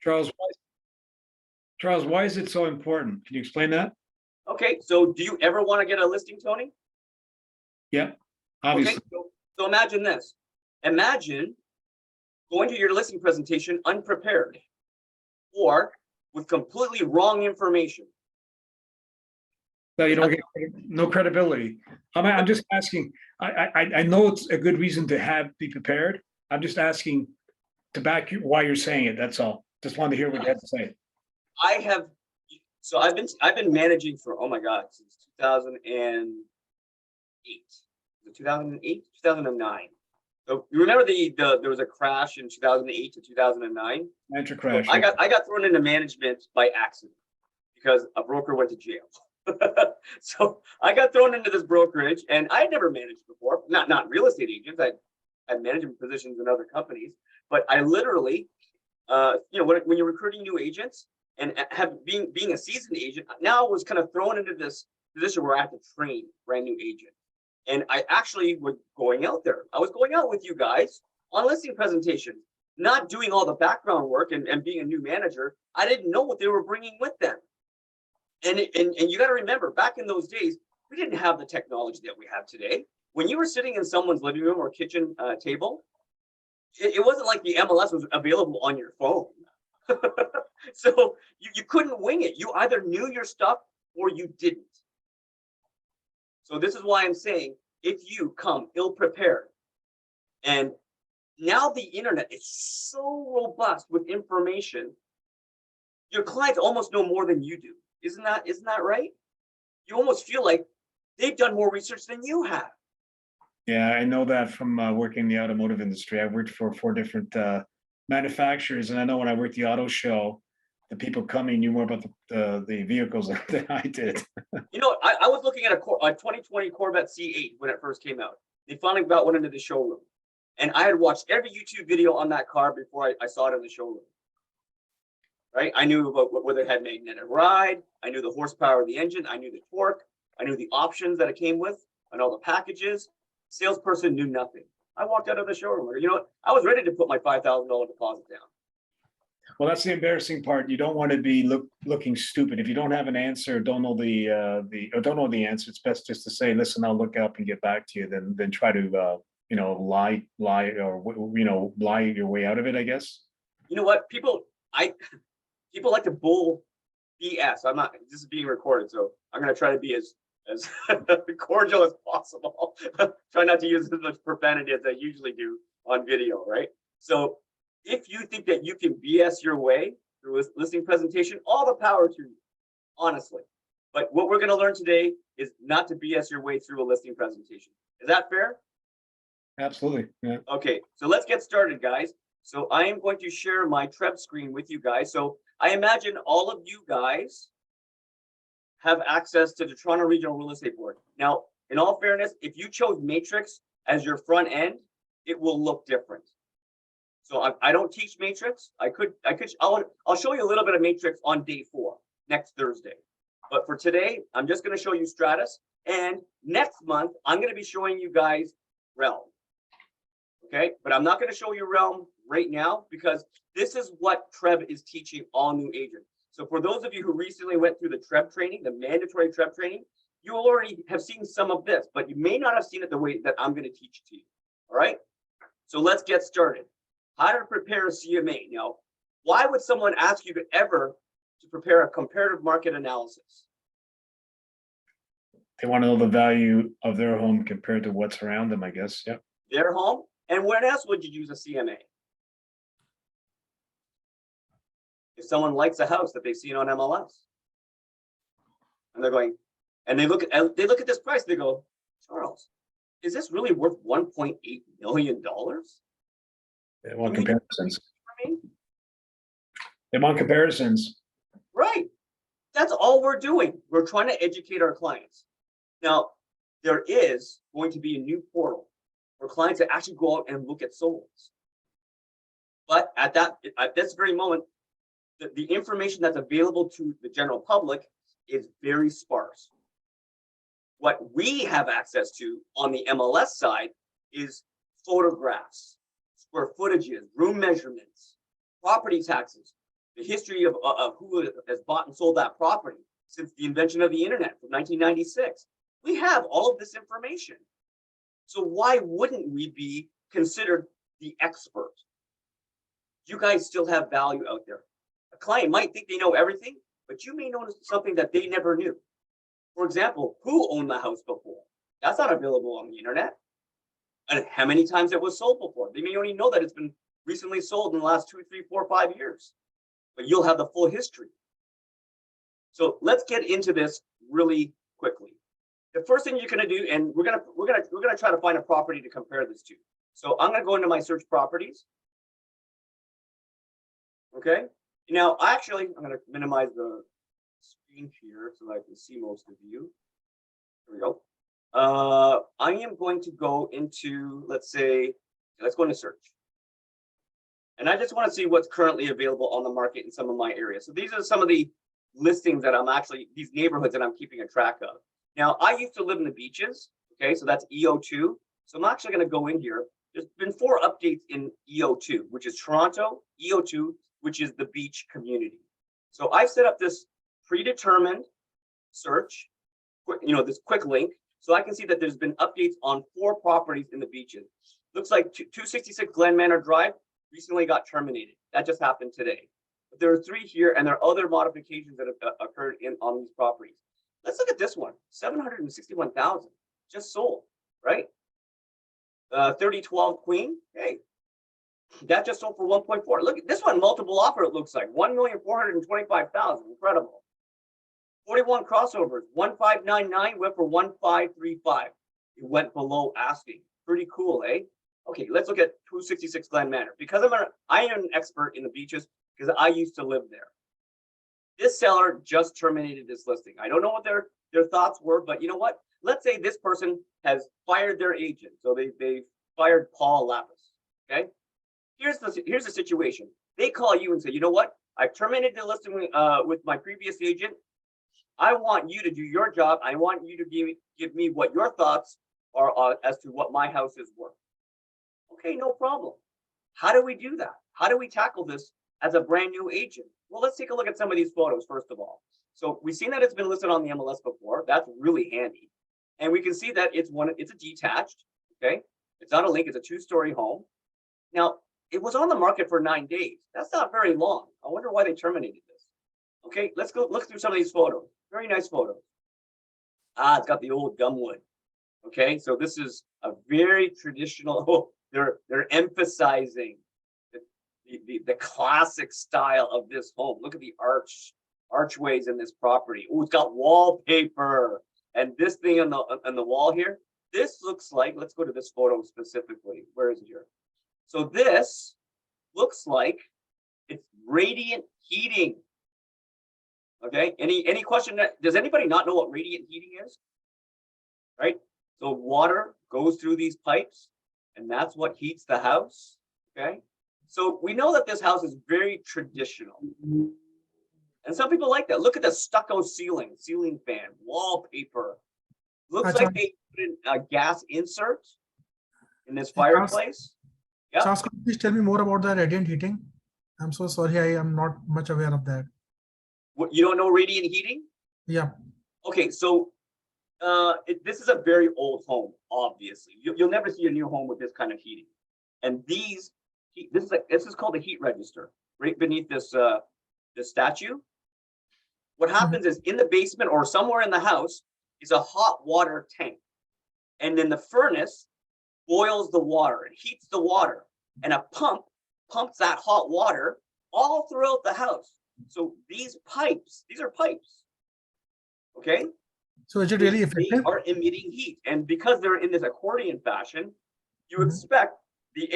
Charles, why is it so important? Can you explain that? Okay, so do you ever want to get a listing, Tony? Yeah, obviously. Okay, so imagine this. Imagine going to your listing presentation unprepared or with completely wrong information. So you don't get no credibility. I'm just asking. I know it's a good reason to be prepared. I'm just asking to back you why you're saying it. That's all. Just wanted to hear what you had to say. I have, so I've been managing for, oh my God, since 2008, 2009. So you remember there was a crash in 2008 to 2009. Mantra crash. So I got thrown into management by accident because a broker went to jail. So I got thrown into this brokerage, and I had never managed before. Not real estate agents. I had management positions in other companies, but I literally, when you're recruiting new agents and being a seasoned agent, now I was kind of thrown into this position where I have to train brand new agents. And I actually was going out there. I was going out with you guys on listing presentations, not doing all the background work and being a new manager. I didn't know what they were bringing with them. And you got to remember, back in those days, we didn't have the technology that we have today. When you were sitting in someone's living room or kitchen table, it wasn't like the MLS was available on your phone. So you couldn't wing it. You either knew your stuff or you didn't. So this is why I'm saying, if you come ill-prepared, and now the internet is so robust with information, your clients almost know more than you do. Isn't that right? You almost feel like they've done more research than you have. Yeah, I know that from working in the automotive industry. I worked for 4 different manufacturers, and I know when I worked the auto show, the people coming knew more about the vehicles than I did. You know, I was looking at a 2020 Corvette C8 when it first came out. They finally got one into the showroom, and I had watched every YouTube video on that car before I saw it in the showroom. Right? I knew about whether it had magnetic ride. I knew the horsepower of the engine. I knew the torque. I knew the options that it came with and all the packages. Salesperson knew nothing. I walked out of the showroom. You know what? I was ready to put my $5,000 deposit down. Well, that's the embarrassing part. You don't want to be looking stupid. If you don't have an answer, don't know the answer, it's best just to say, "Listen, I'll look up and get back to you." Than try to lie or lie your way out of it, I guess. You know what? People like to bull BS. I'm not. This is being recorded, so I'm going to try to be as cordial as possible. Try not to use as much profanity as I usually do on video, right? So if you think that you can BS your way through a listing presentation, all the power to you, honestly. But what we're going to learn today is not to BS your way through a listing presentation. Is that fair? Absolutely. Yeah. Okay, so let's get started, guys. So I am going to share my Treb screen with you guys. So I imagine all of you guys have access to the Toronto Regional Real Estate Board. Now, in all fairness, if you chose Matrix as your front end, it will look different. So I don't teach Matrix. I'll show you a little bit of Matrix on day 4, next Thursday. But for today, I'm just going to show you Stratus. And next month, I'm going to be showing you guys Realm. Okay, but I'm not going to show you Realm right now because this is what Treb is teaching all new agents. So for those of you who recently went through the Treb training, the mandatory Treb training, you will already have seen some of this, but you may not have seen it the way that I'm going to teach it to you. All right, so let's get started. How to prepare a CMA. Now, why would someone ask you to prepare a comparative market analysis? They want to know the value of their home compared to what's around them, I guess. Yeah. Their home. And when else would you use a CMA? If someone likes a house that they've seen on MLS, and they're going, and they look at this price, they go, Charles, is this really worth $1.8 million? They want comparisons. They want comparisons. Right. That's all we're doing. We're trying to educate our clients. Now, there is going to be a new portal for clients to actually go out and look at solds. But at this very moment, the information that's available to the general public is very sparse. What we have access to on the MLS side is photographs, square footages, room measurements, property taxes, the history of who has bought and sold that property since the invention of the internet from 1996. We have all of this information. So why wouldn't we be considered the expert? You guys still have value out there. A client might think they know everything, but you may know something that they never knew. For example, who owned the house before? That's not available on the internet. And how many times it was sold before? They may only know that it's been recently sold in the last 2, 3, 4, 5 years, but you'll have the full history. So let's get into this really quickly. The first thing you're going to do, and we're gonna try to find a property to compare this to. So I'm going to go into my search properties. Okay. Now, actually, I'm going to minimize the screen here so that I can see most of you. There we go. I am going to go into, let's go into search. And I just want to see what's currently available on the market in some of my areas. So these are some of the listings that these neighborhoods that I'm keeping a track of. Now, I used to live in the beaches. Okay, so that's EO2. So I'm actually going to go in here. There's been 4 updates in EO2, which is Toronto, EO2, which is the beach community. So I've set up this predetermined search, this quick link. So I can see that there's been updates on 4 properties in the beaches. Looks like 266 Glenn Manor Drive recently got terminated. That just happened today. But there are 3 here, and there are other modifications that have occurred on these properties. Let's look at this one, 761,000, just sold, right? 3012 Queen, hey, that just sold for 1.4. Look at this one, multiple offer, it looks like, 1,425,000, incredible. 41 crossovers, 1599 went for 1535. It went below asking. Pretty cool, eh? Okay, let's look at 266 Glen Manor. Because I am an expert in the beaches because I used to live there. This seller just terminated this listing. I don't know what their thoughts were, but you know what? Let's say this person has fired their agent. So they fired Paul Lapis. Okay. Here's the situation. They call you and say, you know what? I've terminated the listing with my previous agent. I want you to do your job. I want you to give me what your thoughts are as to what my house is worth. Okay, no problem. How do we do that? How do we tackle this as a brand new agent? Well, let's take a look at some of these photos first of all. So we've seen that it's been listed on the MLS before. That's really handy. And we can see that it's a detached, okay? It's not a link, it's a 2-story home. Now, it was on the market for 9 days. That's not very long. I wonder why they terminated this. Okay, let's go look through some of these photos. Very nice photos. It's got the old gumwood. Okay, so this is a very traditional, they're emphasizing the classic style of this home. Look at the archways in this property. Oh, it's got wallpaper. And this thing on the wall here, this looks like, let's go to this photo specifically. Where is it here? So this looks like it's radiant heating. Okay, any question? Does anybody not know what radiant heating is? Right? So water goes through these pipes and that's what heats the house. Okay, so we know that this house is very traditional. And some people like that. Look at the stucco ceiling fan, wallpaper. Looks like they put in a gas insert in this fireplace. Yeah. Charles, could you please tell me more about the radiant heating? I'm so sorry, I am not much aware of that. What, you don't know radiant heating? Yeah. Okay, so this is a very old home, obviously. You'll never see a new home with this kind of heating. And this is called a heat register right beneath this statue. What happens is in the basement or somewhere in the house is a hot water tank. And then the furnace boils the water and heats the water. And a pump pumps that hot water all throughout the house. So these are pipes. Okay? So is it really effective? They are emitting heat. And because they're in this accordion fashion, you expect the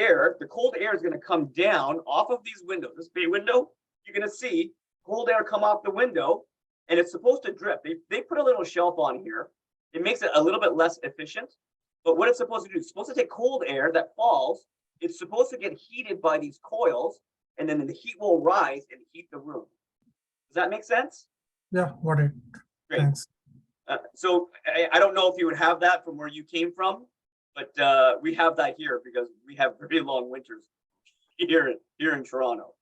cold air is going to come down off of these windows. This bay window, you're going to see cold air come off the window and it's supposed to drip. They put a little shelf on here. It makes it a little bit less efficient. But what it's supposed to do, it's supposed to take cold air that falls. It's supposed to get heated by these coils and then the heat will rise and heat the room. Does that make sense? Yeah, got it. Great. Thanks. So I don't know if you would have that from where you came from, but we have that here because we have very long winters here in Toronto.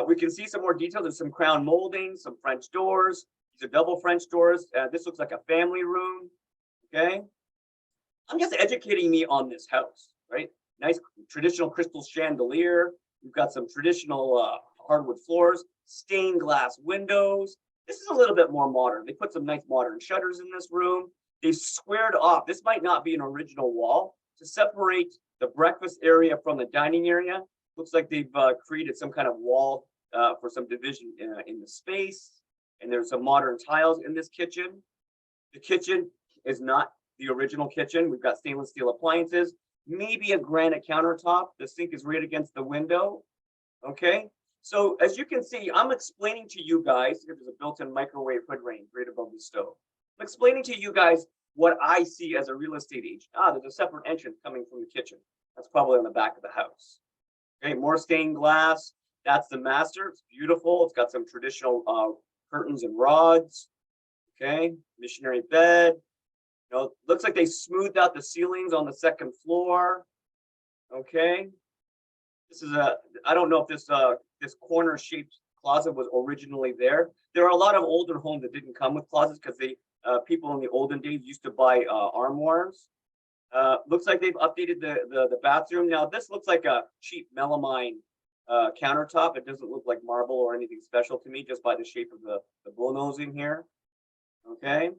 We can see some more detail. There's some crown molding, some French doors. These are double French doors. This looks like a family room. Okay. I'm just educating me on this house, right? Nice traditional crystal chandelier. We've got some traditional hardwood floors, stained glass windows. This is a little bit more modern. They put some nice modern shutters in this room. They squared off. This might not be an original wall to separate the breakfast area from the dining area. Looks like they've created some kind of wall for some division in the space. And there's some modern tiles in this kitchen. The kitchen is not the original kitchen. We've got stainless steel appliances, maybe a granite countertop. The sink is right against the window. Okay. So as you can see, I'm explaining to you guys, there's a built-in microwave hood range right above the stove. I'm explaining to you guys what I see as a real estate agent. There's a separate entrance coming from the kitchen. That's probably on the back of the house. Okay, more stained glass. That's the master. It's beautiful. It's got some traditional curtains and rods. Okay, missionary bed. You know, looks like they smoothed out the ceilings on the second floor. Okay, this is I don't know if this corner shaped closet was originally there. There are a lot of older homes that didn't come with closets because they people in the olden days used to buy armoires. Looks like they've updated the bathroom. Now this looks like a cheap melamine countertop. It doesn't look like marble or anything special to me, just by the shape of the bullnosing here. Okay.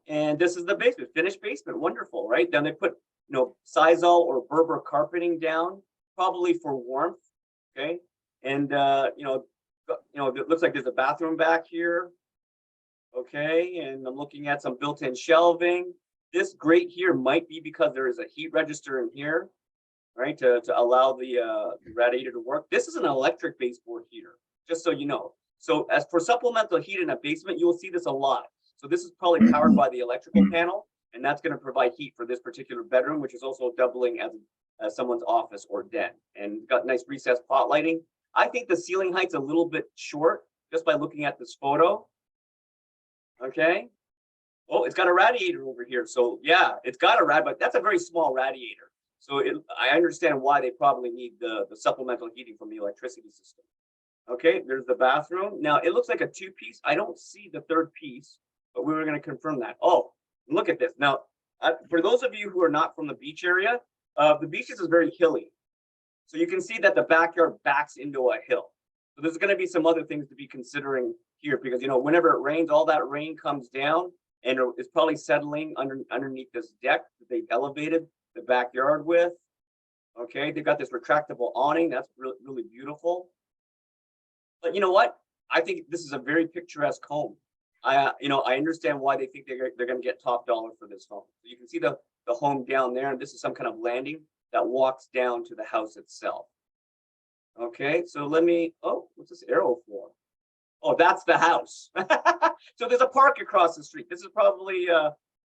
And this is the basement, finished basement. Wonderful, right? Then they put, you know, Sisal or Berber carpeting down, probably for warmth. Okay. And you know, it looks like there's a bathroom back here. Okay. And I'm looking at some built-in shelving. This grate here might be because there is a heat register in here, right? To allow the radiator to work. This is an electric baseboard heater, just so you know. So as for supplemental heat in a basement, you will see this a lot. So this is probably powered by the electrical panel, and that's going to provide heat for this particular bedroom, which is also doubling as someone's office or den. And got nice recessed pot lighting. I think the ceiling height's a little bit short just by looking at this photo. Okay. Oh, it's got a radiator over here. So yeah, it's got a but that's a very small radiator. So I understand why they probably need the supplemental heating from the electricity system. Okay, there's the bathroom. Now it looks like a two-piece. I don't see the third piece, but we were going to confirm that. Oh, look at this. Now, for those of you who are not from the beach area, the beach is very hilly. So you can see that the backyard backs into a hill. So there's going to be some other things to be considering here because, you know, whenever it rains, all that rain comes down and it's probably settling underneath this deck that they've elevated the backyard with. Okay, they've got this retractable awning. That's really, really beautiful. But you know what? I think this is a very picturesque home. I understand why they think they're going to get top dollar for this home. So you can see the home down there, and this is some kind of landing that walks down to the house itself. Okay, so what's this arrow for? Oh, that's the house. So there's a park across the street. This is probably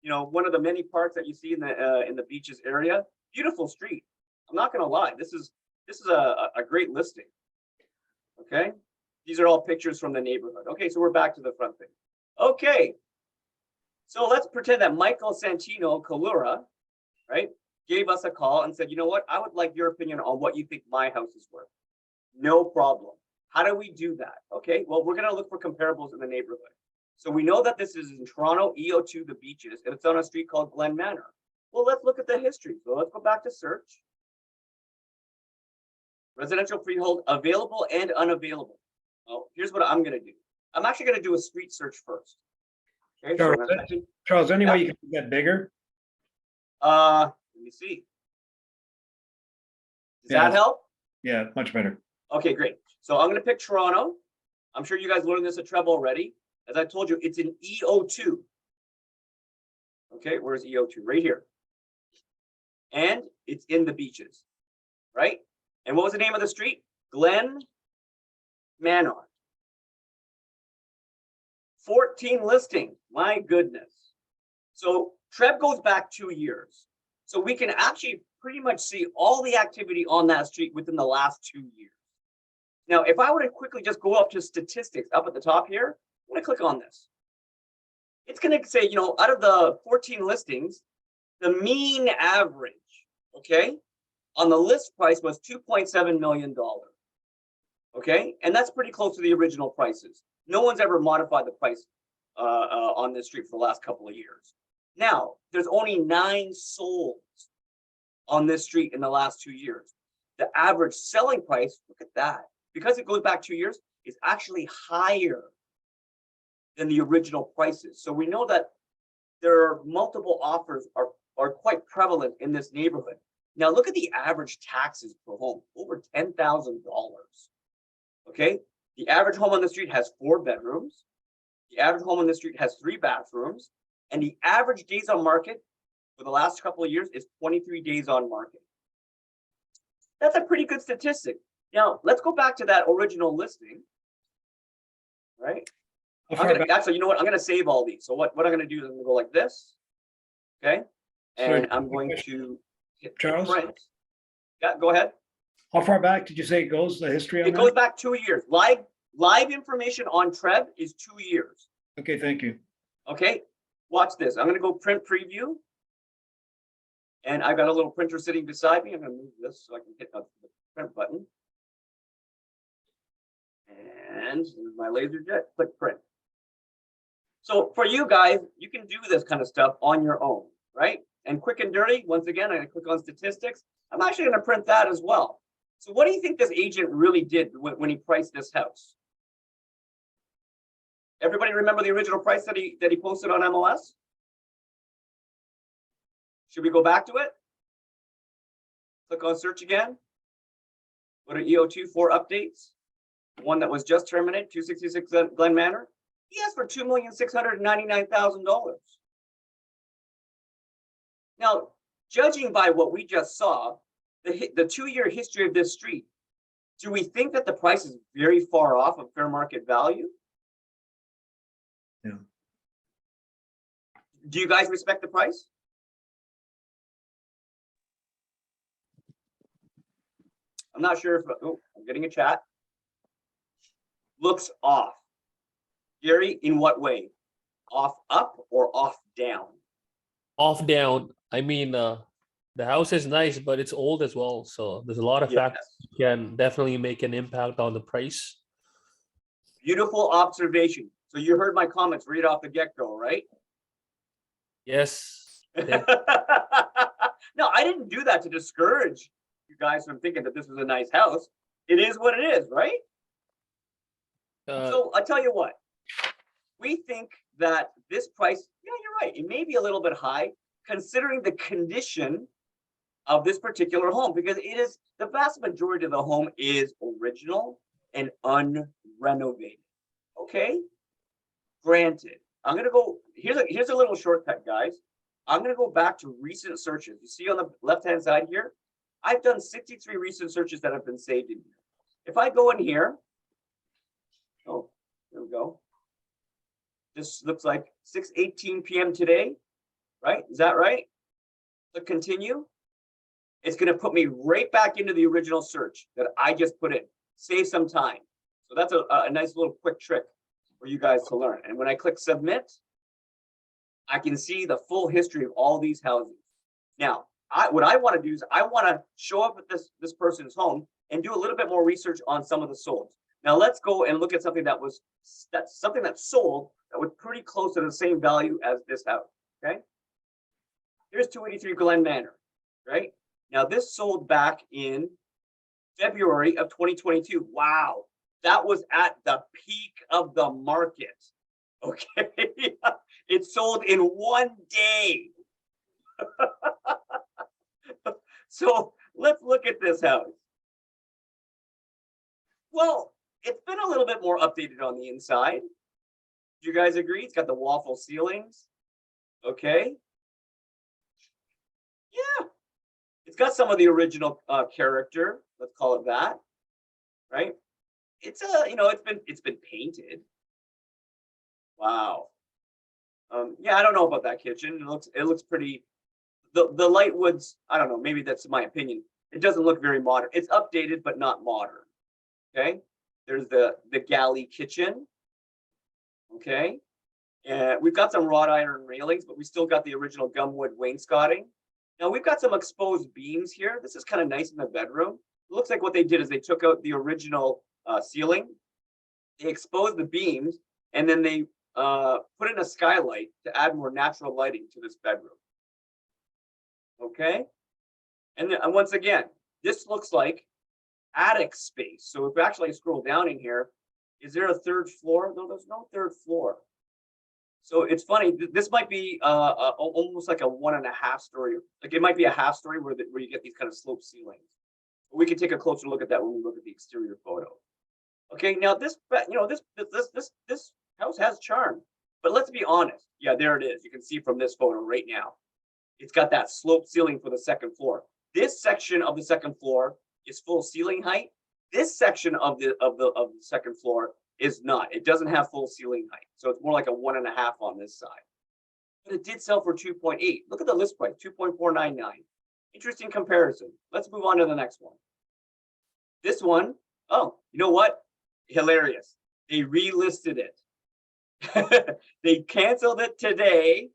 one of the many parks that you see in the beaches area. Beautiful street. I'm not going to lie. This is a great listing. Okay, these are all pictures from the neighborhood. Okay, so we're back to the front thing. Okay, so let's pretend that Michael Santino Kalura, right, gave us a call and said, you know what, I would like your opinion on what you think my house is worth. No problem. How do we do that? Okay, well, we're going to look for comparables in the neighborhood. So we know that this is in Toronto, EO2, the beaches, and it's on a street called Glenn Manor. Well, let's look at the history. So let's go back to search. Residential freehold available and unavailable. Well, here's what I'm going to do. I'm actually going to do a street search first. Okay, Charles, any way you can get bigger? Let me see. Does that help? Yeah, much better. Okay, great. So I'm going to pick Toronto. I'm sure you guys learned this at Treble already. As I told you, it's in EO2. Okay, where's EO2? Right here. And it's in the beaches, right? And what was the name of the street? Glenn Manor. 14 listings. My goodness. So Treb goes back 2 years. So we can actually pretty much see all the activity on that street within the last 2 years. Now, if I were to quickly just go up to statistics up at the top here, I'm going to click on this. It's going to say, out of the 14 listings, the mean average, okay, on the list price was $2.7 million. Okay, and that's pretty close to the original prices. No one's ever modified the price on this street for the last couple of years. Now, there's only 9 sold on this street in the last 2 years. The average selling price, look at that, because it goes back 2 years, is actually higher than the original prices. So we know that there are multiple offers are quite prevalent in this neighborhood. Now look at the average taxes per home, over $10,000. Okay, the average home on the street has 4 bedrooms. The average home on the street has 3 bathrooms, and the average days on market for the last couple of years is 23 days on market. That's a pretty good statistic. Now let's go back to that original listing, right? Actually, you know what? I'm gonna save all these. So what I'm gonna do is I'm gonna go like this, okay? And I'm going to hit Charles? print. Yeah, go ahead. How far back did you say it goes, the history on It that? goes back 2 years. Live information on Trev is 2 years. Okay, thank you. Okay, watch this. I'm gonna go print preview. And I've got a little printer sitting beside me. I'm gonna move this so I can hit the print button. And there's my laser jet, click print. So for you guys, you can do this kind of stuff on your own, right? And quick and dirty, once again, I'm gonna click on statistics. I'm actually gonna print that as well. So what do you think this agent really did when he priced this house? Everybody remember the original price that he posted on MLS? Should we go back to it? Click on search again. Go to EO2 for updates. One that was just terminated, 266 Glenn Manor. He asked for $2,699,000. Now, judging by what we just saw, the 2-year history of this street, do we think that the price is very far off of fair market value? Yeah. Do you guys respect the price? I'm not sure if, oh, I'm getting a chat. Looks off. Gary, in what way? Off up or off down? Off down. I mean, the house is nice, but it's old as well. So there's a lot of Yes. factors that can definitely make an impact on the price. Beautiful observation. So you heard my comments right off the get-go, right? Yes. No, I didn't do that to discourage you guys from thinking that this was a nice house. It is what it is, right? So I tell you what, we think that this price, yeah, you're right. It may be a little bit high considering the condition of this particular home, because it is, the vast majority of the home is original and unrenovated. Okay, granted, I'm gonna go, here's a little shortcut, guys. I'm gonna go back to recent searches. You see on the left-hand side here, I've done 63 recent searches that have been saved in here. If I go in here, oh, there we go. This looks like 6:18 p.m. today, right? Is that right? Click continue. It's gonna put me right back into the original search that I just put in. Save some time. So that's a nice little quick trick for you guys to learn. And when I click submit, I can see the full history of all these houses. Now, what I want to do is I want to show up at this person's home and do a little bit more research on some of the solds. Now let's go and look at something that's sold that was pretty close to the same value as this house. Okay. Here's 283 Glenn Manor, right? Now this sold back in February of 2022. Wow, that was at the peak of the market. Okay, it sold in 1 day. So let's look at this house. Well, it's been a little bit more updated on the inside. Do you guys agree? It's got the waffle ceilings. Okay. Yeah. It's got some of the original character. Let's call it that. Right. It's it's been painted. Wow. Yeah, I don't know about that kitchen. It looks pretty. The light woods, I don't know, maybe that's my opinion. It doesn't look very modern. It's updated, but not modern. Okay. There's the Galley Kitchen. Okay. And we've got some wrought iron railings, but we still got the original gumwood wainscoting. Now we've got some exposed beams here. This is kind of nice in the bedroom. It looks like what they did is they took out the original ceiling. They exposed the beams, and then they put in a skylight to add more natural lighting to this bedroom. Okay, and once again, this looks like attic space. So if we actually scroll down in here, is there a third floor? No, there's no third floor. So it's funny. This might be almost like a 1.5 story. Like it might be a half story where you get these kind of sloped ceilings. We can take a closer look at that when we look at the exterior photo. Okay, now this house has charm, but let's be honest. Yeah, there it is. You can see from this photo right now. It's got that sloped ceiling for the second floor. This section of the second floor is full ceiling height. This section of the second floor is not. It doesn't have full ceiling height, so it's more like a 1.5 on this side. But it did sell for 2.8. Look at the list price, 2.499. Interesting comparison. Let's move on to the next one. This one, oh, you know what? Hilarious. They relisted it. They canceled it today.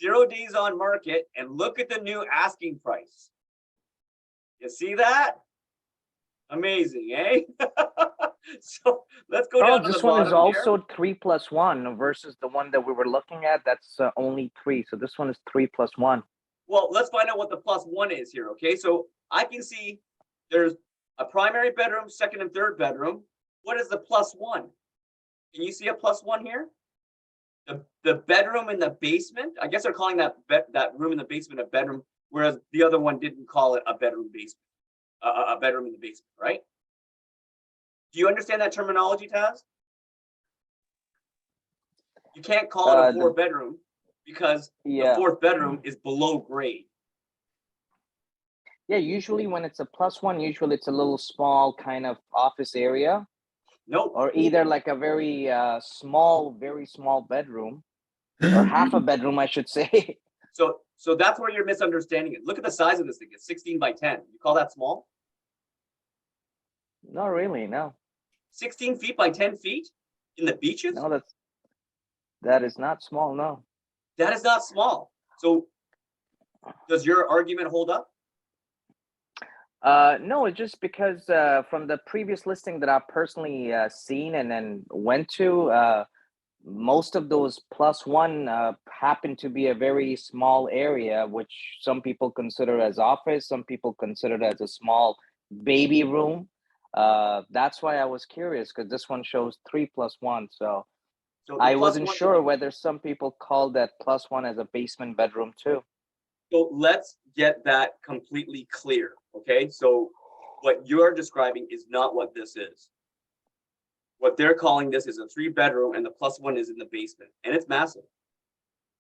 0 days on market, and look at the new asking price. You see that? Amazing, eh? So let's go down to this the one is bottom here. also 3+1 versus the one that we were looking at. That's only 3. So this one is 3+1. Well, let's find out what the +1 is here. Okay, so I can see there's a primary bedroom, second and third bedroom. What is the +1? Can you see a +1 here? The bedroom in the basement. I guess they're calling that room in the basement a bedroom, whereas the other one didn't call it a bedroom basement, a bedroom in the basement, right? Do you understand that terminology, Taz? You can't call it a 4-bedroom because the 4th bedroom is below grade. Yeah, usually when it's a +1, usually it's a little small kind of office area. Nope. Or either like a very very small bedroom, or half a bedroom, I should say. So that's where you're misunderstanding it. Look at the size of this thing. It's 16 by 10. You call that small? Not really, no. 16 feet by 10 feet in the beaches? No, that is not small, no. That is not small. So does your argument hold up? No, it's just because from the previous listing that I've personally seen and then went to, most of those +1 happen to be a very small area, which some people consider as office, some people consider it as a small baby room. That's why I was curious, because this one shows 3+1. So I wasn't sure whether some people call that +1 as a basement bedroom too. So let's get that completely clear, okay? So what you're describing is not what this is. What they're calling this is a 3-bedroom, and the +1 is in the basement, and it's massive,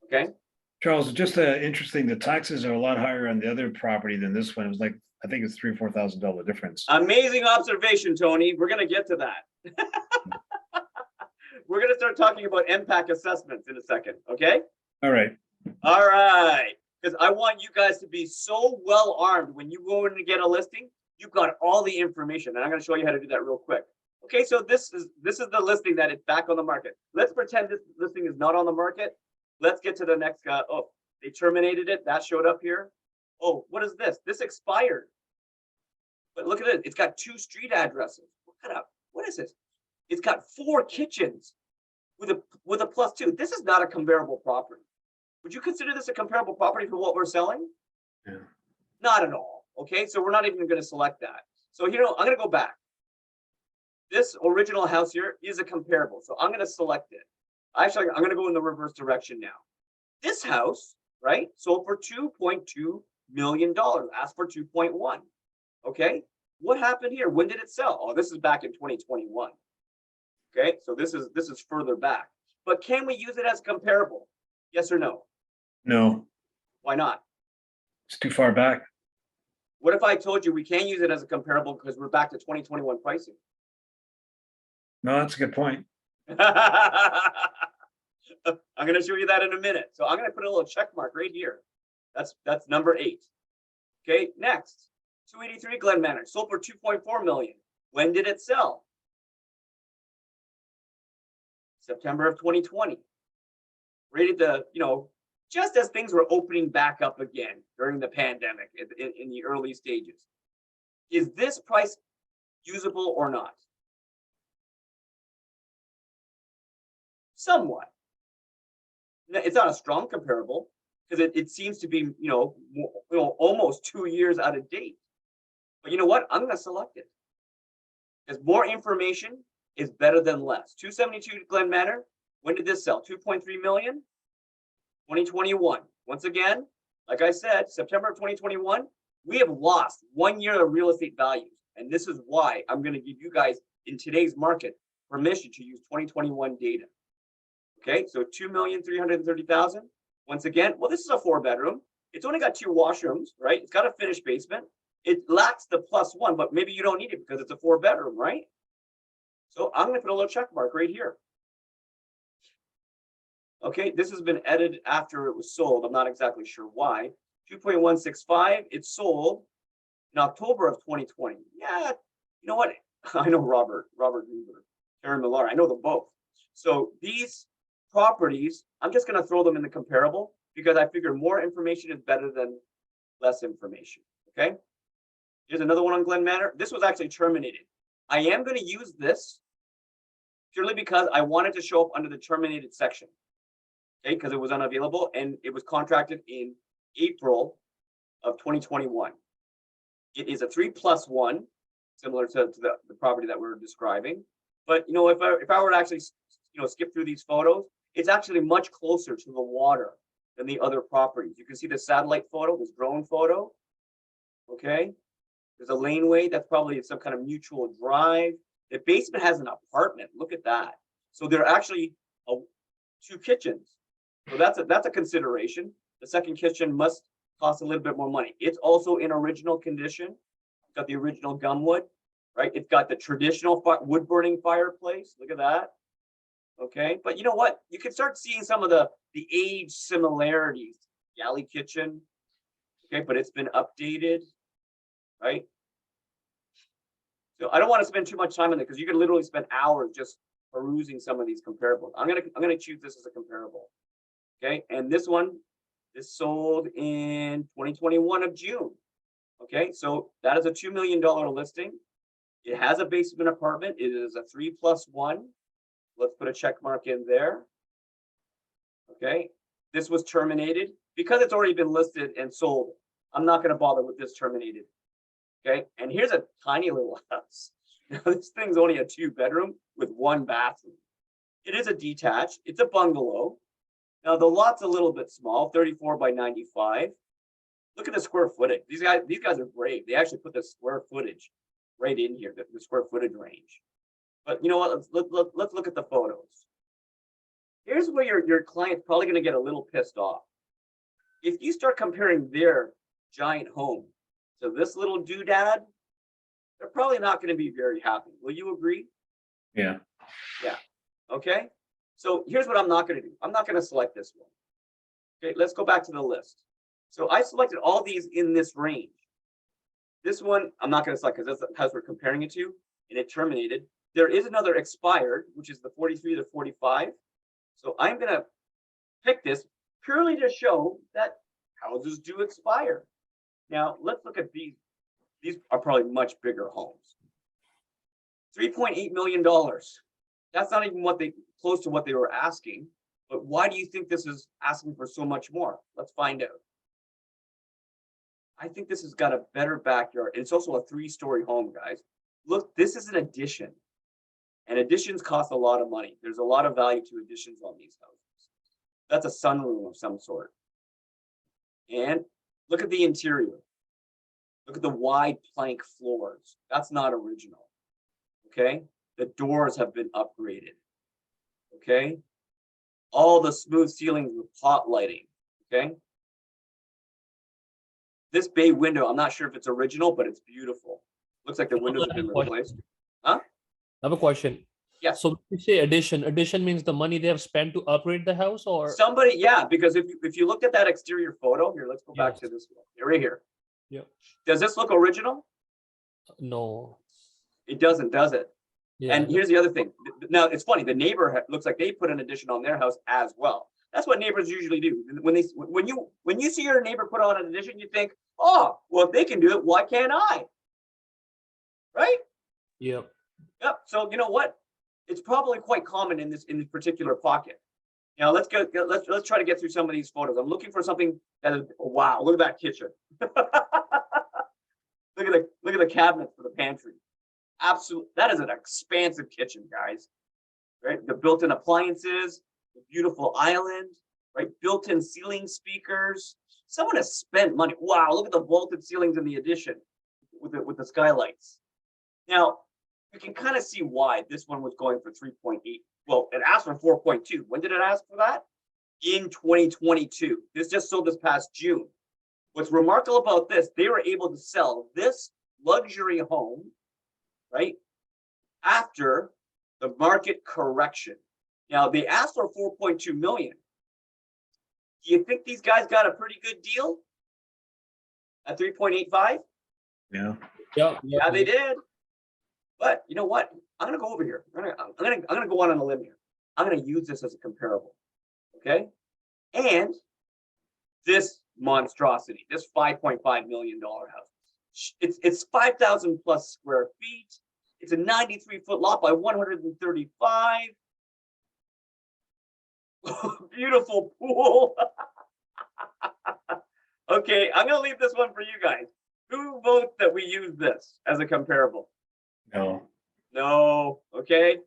okay? Charles, just interesting, the taxes are a lot higher on the other property than this one. It was like, I think it's $3,000 or $4,000 difference. Amazing observation, Tony. We're gonna get to that. We're gonna start talking about MPAC assessments in a second, okay? All right. All right. Because I want you guys to be so well armed when you go in to get a listing, you've got all the information. And I'm going to show you how to do that real quick. Okay, so this is the listing that is back on the market. Let's pretend this listing is not on the market. Let's get to the next guy. Oh, they terminated it. That showed up here. Oh, what is this? This expired. But look at it. It's got 2 street addresses. What is this? It's got 4 kitchens with a +2. This is not a comparable property. Would you consider this a comparable property for what we're selling? Yeah. Not at all. Okay, so we're not even going to select that. So here, I'm going to go back. This original house here is a comparable. So I'm going to select it. Actually, I'm going to go in the reverse direction now. This house, right, sold for $2.2 million. Asked for 2.1. Okay, what happened here? When did it sell? Oh, this is back in 2021. Okay, so this is further back. But can we use it as comparable? Yes or no? No, Why not? it's too far back. What if I told you we can't use it as a comparable because we're back to 2021 pricing? No, that's a good point. I'm going to show you that in a minute. So I'm going to put a little check mark right here. That's number 8. Okay, next, 283 Glenn Manor sold for 2.4 million. When did it sell? September of 2020. Rated the, just as things were opening back up again during the pandemic in the early stages. Is this price usable or not? somewhat. It's not a strong comparable because it seems to be, almost 2 years out of date. But you know what? I'm going to select it because more information is better than less. 272 Glenn Manor. When did this sell? 2.3 million. 2021. Once again, like I said, September of 2021, we have lost 1 year of real estate values. And this is why I'm going to give you guys in today's market permission to use 2021 data. Okay, so 2,330,000. Once again, well, this is a 4-bedroom. It's only got 2 washrooms, right? It's got a finished basement. It lacks the +1, but maybe you don't need it because it's a 4-bedroom, right? So I'm going to put a little check mark right here. Okay, this has been edited after it was sold. I'm not exactly sure why. 2.165, it sold in October of 2020. Yeah, you know what? I know Robert Gruber, Karen Millar. I know them both. So these properties, I'm just going to throw them in the comparable because I figure more information is better than less information. Okay, here's another one on Glenn Manor. This was actually terminated. I am going to use this purely because I wanted to show up under the terminated section. Okay, because it was unavailable and it was contracted in April of 2021. It is a 3+1, similar to the property that we're describing. But if I were to actually skip through these photos, it's actually much closer to the water than the other properties. You can see the satellite photo, this drone photo. Okay, there's a laneway that's probably some kind of mutual drive. The basement has an apartment. Look at that. So there are actually 2 kitchens. So that's a consideration. The second kitchen must cost a little bit more money. It's also in original condition. It's got the original gumwood, right? It's got the traditional wood burning fireplace. Look at that. Okay, but you know what? You can start seeing some of the age similarities. Galley Kitchen. Okay, but it's been updated, right? So I don't want to spend too much time on it because you can literally spend hours just perusing some of these comparables. I'm gonna choose this as a comparable. Okay, and this sold in 2021 of June. Okay, so that is a $2 million listing. It has a basement apartment. It is a 3+1. Let's put a check mark in there. Okay, this was terminated because it's already been listed and sold. I'm not going to bother with this terminated. Okay, and here's a tiny little house. Now, this thing's only a 2-bedroom with 1 bathroom. It is a detached. It's a bungalow. Now the lot's a little bit small, 34 by 95. Look at the square footage. These guys are brave. They actually put the square footage right in here, the square footage range. But you know what? Let's look at the photos. Here's where your client's probably going to get a little pissed off. If you start comparing their giant home to this little doodad, they're probably not going to be very happy. Will you agree? Yeah. Yeah. Okay. So here's what I'm not going to do. I'm not going to select this one. Okay, let's go back to the list. So I selected all these in this range. This one, I'm not going to select because that's the house we're comparing it to, and it terminated. There is another expired, which is the 43 to 45. So I'm going to pick this purely to show that houses do expire. Now, let's look at these. These are probably much bigger homes. $3.8 million. That's not even close to what they were asking. But why do you think this is asking for so much more? Let's find out. I think this has got a better backyard. It's also a 3-story home, guys. Look, this is an addition. And additions cost a lot of money. There's a lot of value to additions on these houses. That's a sunroom of some sort. And look at the interior. Look at the wide plank floors. That's not original. Okay? The doors have been upgraded. Okay? All the smooth ceilings with pot lighting. Okay? This bay window, I'm not sure if it's original, but it's beautiful. Looks like the windows have been replaced. Huh? I have a question. Yeah. So when you say addition means the money they have spent to upgrade the house, or Somebody, yeah, because if you looked at that exterior photo, here, let's go back Yes. to this one. Right here. Yeah. Does this look original? no? It doesn't, does it? Yeah. And here's the other thing. Now, it's funny. The neighbor looks like they put an addition on their house as well. That's what neighbors usually do. When you see your neighbor put on an addition, you think, oh, well, if they can do it, why can't I? Right? Yep. Yep. So you know what? it's probably quite common in this particular pocket. Now let's try to get through some of these photos. I'm looking for something that is, wow, look at that kitchen. Look at the cabinets for the pantry. Absolutely, that is an expansive kitchen, guys. Right, the built-in appliances, the beautiful island, right? Built-in ceiling speakers. Someone has spent money. Wow, look at the vaulted ceilings in the addition with the skylights. Now, you can kind of see why this one was going for 3.8. Well, it asked for 4.2. When did it ask for that? In 2022. This just sold this past June. What's remarkable about this, they were able to sell this luxury home, right, after the market correction. Now, they asked for 4.2 million. Do you think these guys got a pretty good deal at 3.85? Yeah. Yeah, they did. But you know what? I'm gonna go over here. I'm gonna go on a limb here. I'm gonna use this as a comparable. Okay. And this monstrosity, this $5.5 million house. It's 5,000 plus square feet. It's a 93-foot lot by 135. Beautiful pool. Okay, I'm gonna leave this one for you guys. Who votes that we use this as a comparable? No. No. Okay.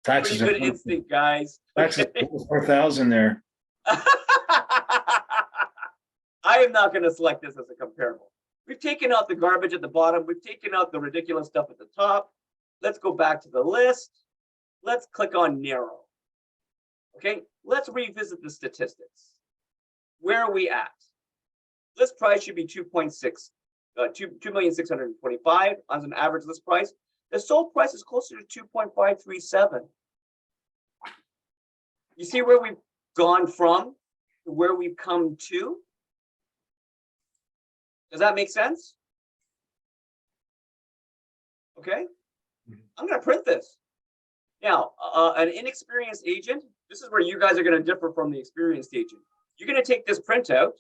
Taxes Pretty are good instinct, guys. taxes Okay? 4,000 there. I am not going to select this as a comparable. We've taken out the garbage at the bottom. We've taken out the ridiculous stuff at the top. Let's go back to the list. Let's click on narrow. Okay, let's revisit the statistics. Where are we at? List price should be 2,625,000 on an average list price. The sold price is closer to 2.537. You see where we've gone from to where we've come to? Does that make sense? Okay. I'm going to print this. Now, an inexperienced agent, this is where you guys are going to differ from the experienced agent. You're going to take this printout,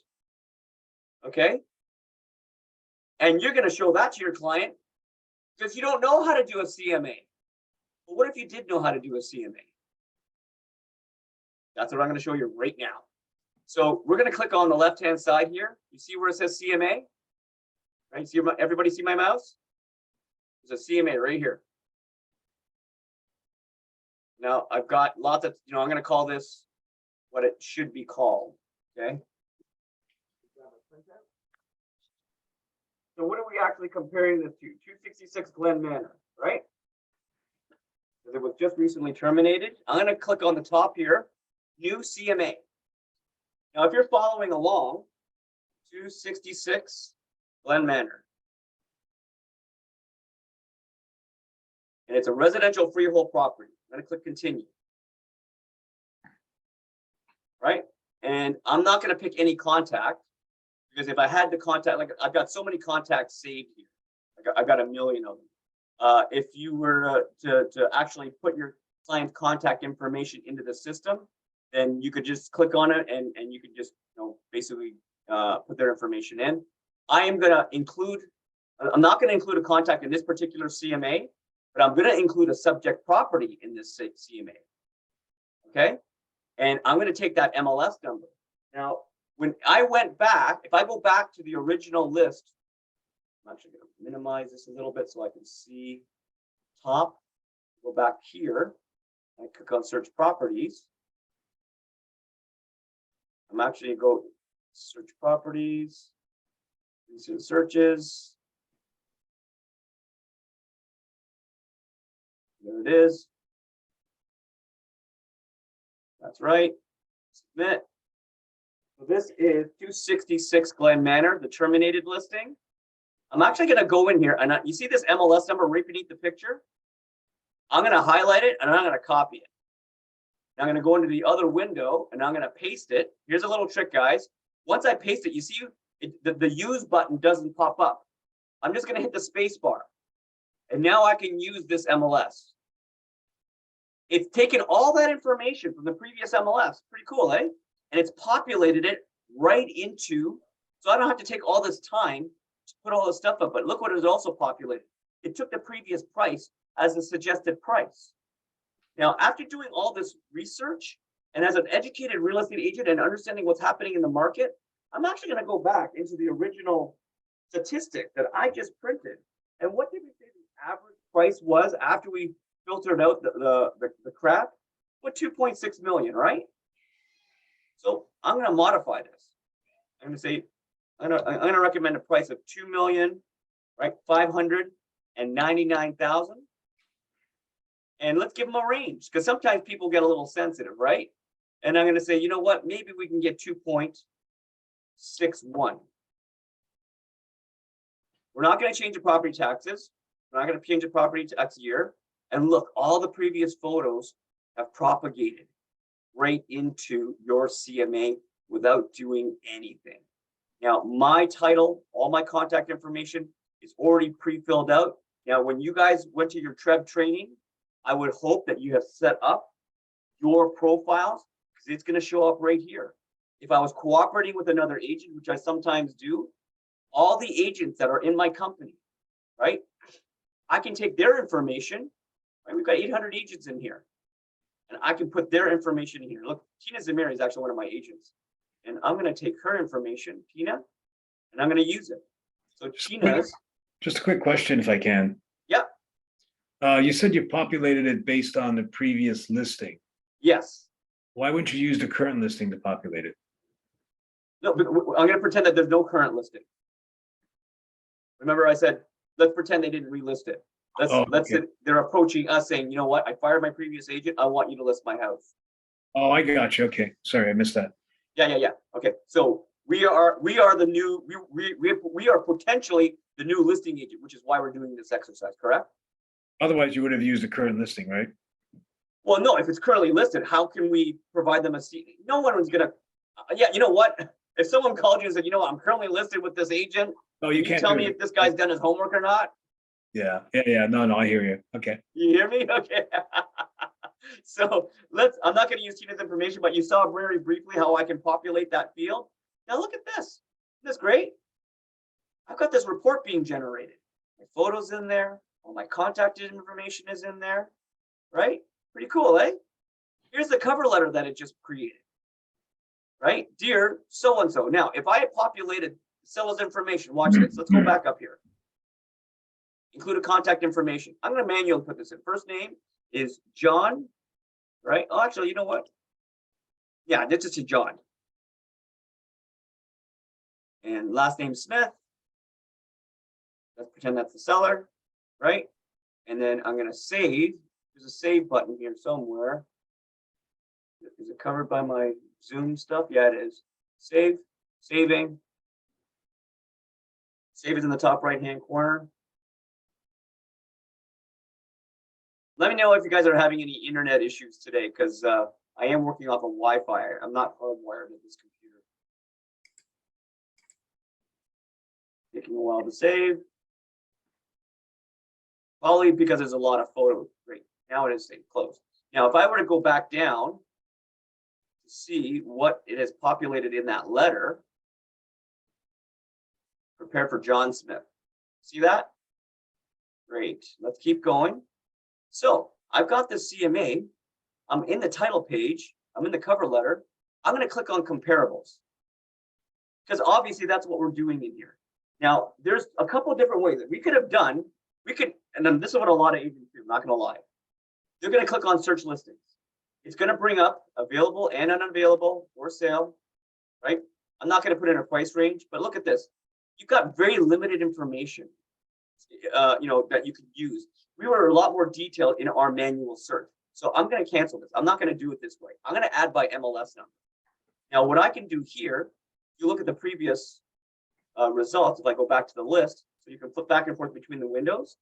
okay? And you're going to show that to your client because you don't know how to do a CMA. But what if you did know how to do a CMA? That's what I'm going to show you right now. So we're going to click on the left-hand side here. You see where it says CMA? Right? See, everybody see my mouse? There's a CMA right here. Now I've got lots of, I'm going to call this what it should be called. Okay. So what are we actually comparing this to? 266 Glenn Manor, right? Because it was just recently terminated. I'm going to click on the top here, new CMA. Now, if you're following along, 266 Glenn Manor. And it's a residential freehold property. I'm going to click continue. Right? And I'm not going to pick any contact because if I had to contact, like I've got so many contacts saved here. I've got a million of them. If you were to actually put your client's contact information into the system, then you could just click on it and you could just basically put their information in. I'm not going to include a contact in this particular CMA, but I'm going to include a subject property in this CMA. Okay. And I'm going to take that MLS number. Now, when I went back, if I go back to the original list, I'm actually going to minimize this a little bit so I can see top. Go back here and click on search properties. I'm actually going to go search properties. These are the searches. There it is. That's right. Submit. So this is 266 Glenn Manor, the terminated listing. I'm actually going to go in here and you see this MLS number right beneath the picture? I'm going to highlight it and I'm going to copy it. I'm going to go into the other window and I'm going to paste it. Here's a little trick, guys. Once I paste it, you see the use button doesn't pop up. I'm just going to hit the space bar. And now I can use this MLS. It's taken all that information from the previous MLS. Pretty cool, eh? And it's populated it right into, so I don't have to take all this time to put all this stuff up. But look what it also populated. It took the previous price as the suggested price. Now, after doing all this research and as an educated real estate agent and understanding what's happening in the market, I'm actually going to go back into the original statistic that I just printed. And what did we say the average price was after we filtered out the crap? What, 2.6 million, right? So I'm going to modify this. I'm going to say, I'm going to recommend a price of 2 million, right? 599,000. And let's give them a range, because sometimes people get a little sensitive, right? And I'm going to say, you know what? Maybe we can get 2.61. We're not going to change the property taxes. We're not going to change the property tax year. And look, all the previous photos have propagated right into your CMA without doing anything. Now, my title, all my contact information is already pre-filled out. Now, when you guys went to your TREB training, I would hope that you have set up your profiles, because it's going to show up right here. If I was cooperating with another agent, which I sometimes do, all the agents that are in my company, right? I can take their information, right? We've got 800 agents in here, and I can put their information in here. Look, Tina Zamiri is actually one of my agents, and I'm going to take her information, Tina, and I'm going to use it. So Tina's. Just a quick question, if I can. Yep. You said you populated it based on the previous listing. Yes. Why wouldn't you use the current listing to populate it? No, but I'm going to pretend that there's no current listing. Remember, I said, let's pretend they didn't relist it. Let's say they're approaching us saying, you know what? I fired my previous agent. I want you to list my house. Oh, I got you. Okay. Sorry, I missed that. Yeah. Okay. So we are the new, we are potentially the new listing agent, which is why we're doing this exercise, correct? Otherwise, you would have used the current listing, right? Well, no, if it's currently listed, how can we provide them a seat? No one was gonna, yeah, you know what? If someone called you and said, you know what, I'm currently listed with this agent, Oh, you can you can't tell do me it. if this guy's done his homework or not? Yeah. No, I hear you. Okay. You hear me? Okay. So I'm not gonna use Tina's information, but you saw very briefly how I can populate that field. Now look at this. Isn't this great? I've got this report being generated. My photos in there, all my contact information is in there, right? Pretty cool, eh? Here's the cover letter that it just created, right? Dear so-and-so. Now, if I had populated seller's information, watch this. Let's go back up here. Include a contact information. I'm going to manually put this in. First name is John, right? Oh, actually, you know what? Yeah, this is John. And last name Smith. Let's pretend that's the seller, right? And then I'm going to save. There's a save button here somewhere. Is it covered by my Zoom stuff? Yeah, it is. Save, saving. Save is in the top right-hand corner. Let me know if you guys are having any internet issues today, because I am working off of Wi-Fi. I'm not hardwired at this computer. Taking a while to save. Probably because there's a lot of photos. Great. Now it is saved. Close. Now, if I were to go back down to see what it has populated in that letter, prepare for John Smith. See that? Great. Let's keep going. So I've got this CMA. I'm in the title page. I'm in the cover letter. I'm going to click on comparables, because obviously that's what we're doing in here. Now, there's a couple of different ways that we could have done. And then this is what a lot of agents do, I'm not going to lie. They're going to click on search listings. It's going to bring up available and unavailable for sale, right? I'm not going to put in a price range, but look at this. You've got very limited information, that you can use. We were a lot more detailed in our manual search. So I'm going to cancel this. I'm not going to do it this way. I'm going to add by MLS number. Now, what I can do here, you look at the previous results. If I go back to the list, so you can flip back and forth between the windows,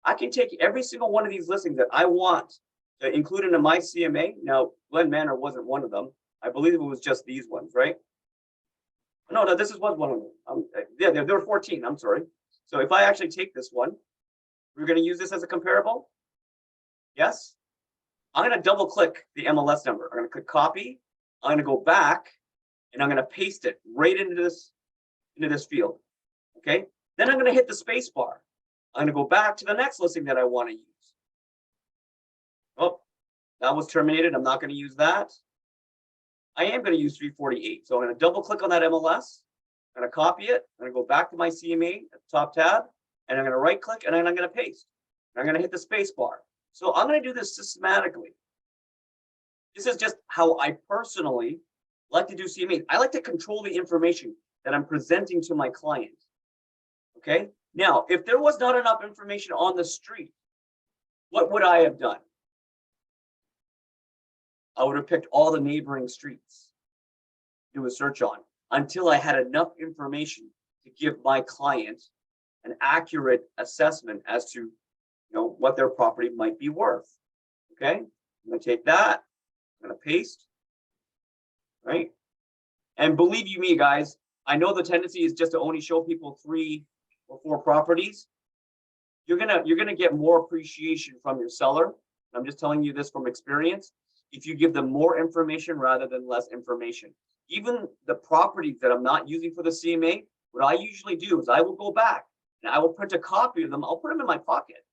I can take every single one of these listings that I want to include into my CMA. Now, Glenn Manor wasn't one of them. I believe it was just these ones, right? No, this was one of them. Yeah, there were 14. I'm sorry. So if I actually take this one, we're going to use this as a comparable. Yes. I'm going to double click the MLS number. I'm going to click copy. I'm going to go back and I'm going to paste it right into this field. Okay. Then I'm going to hit the space bar. I'm going to go back to the next listing that I want to use. Oh, That was terminated. I'm not going to use that. I am going to use 348. So I'm going to double click on that MLS. I'm going to copy it. I'm going to go back to my CMA at the top tab, and I'm going to right click, and then I'm going to paste. And I'm going to hit the space bar. So I'm going to do this systematically. This is just how I personally like to do CMA. I like to control the information that I'm presenting to my client. Okay. Now, if there was not enough information on the street, what would I have done? I would have picked all the neighboring streets to do a search on until I had enough information to give my client an accurate assessment as to, what their property might be worth. Okay, I'm going to take that, I'm going to paste, right? And believe you me, guys, I know the tendency is just to only show people 3 or 4 properties. You're gonna get more appreciation from your seller. I'm just telling you this from experience. If you give them more information rather than less information, even the properties that I'm not using for the CMA, what I usually do is I will go back and I will print a copy of them. I'll put them in my pocket.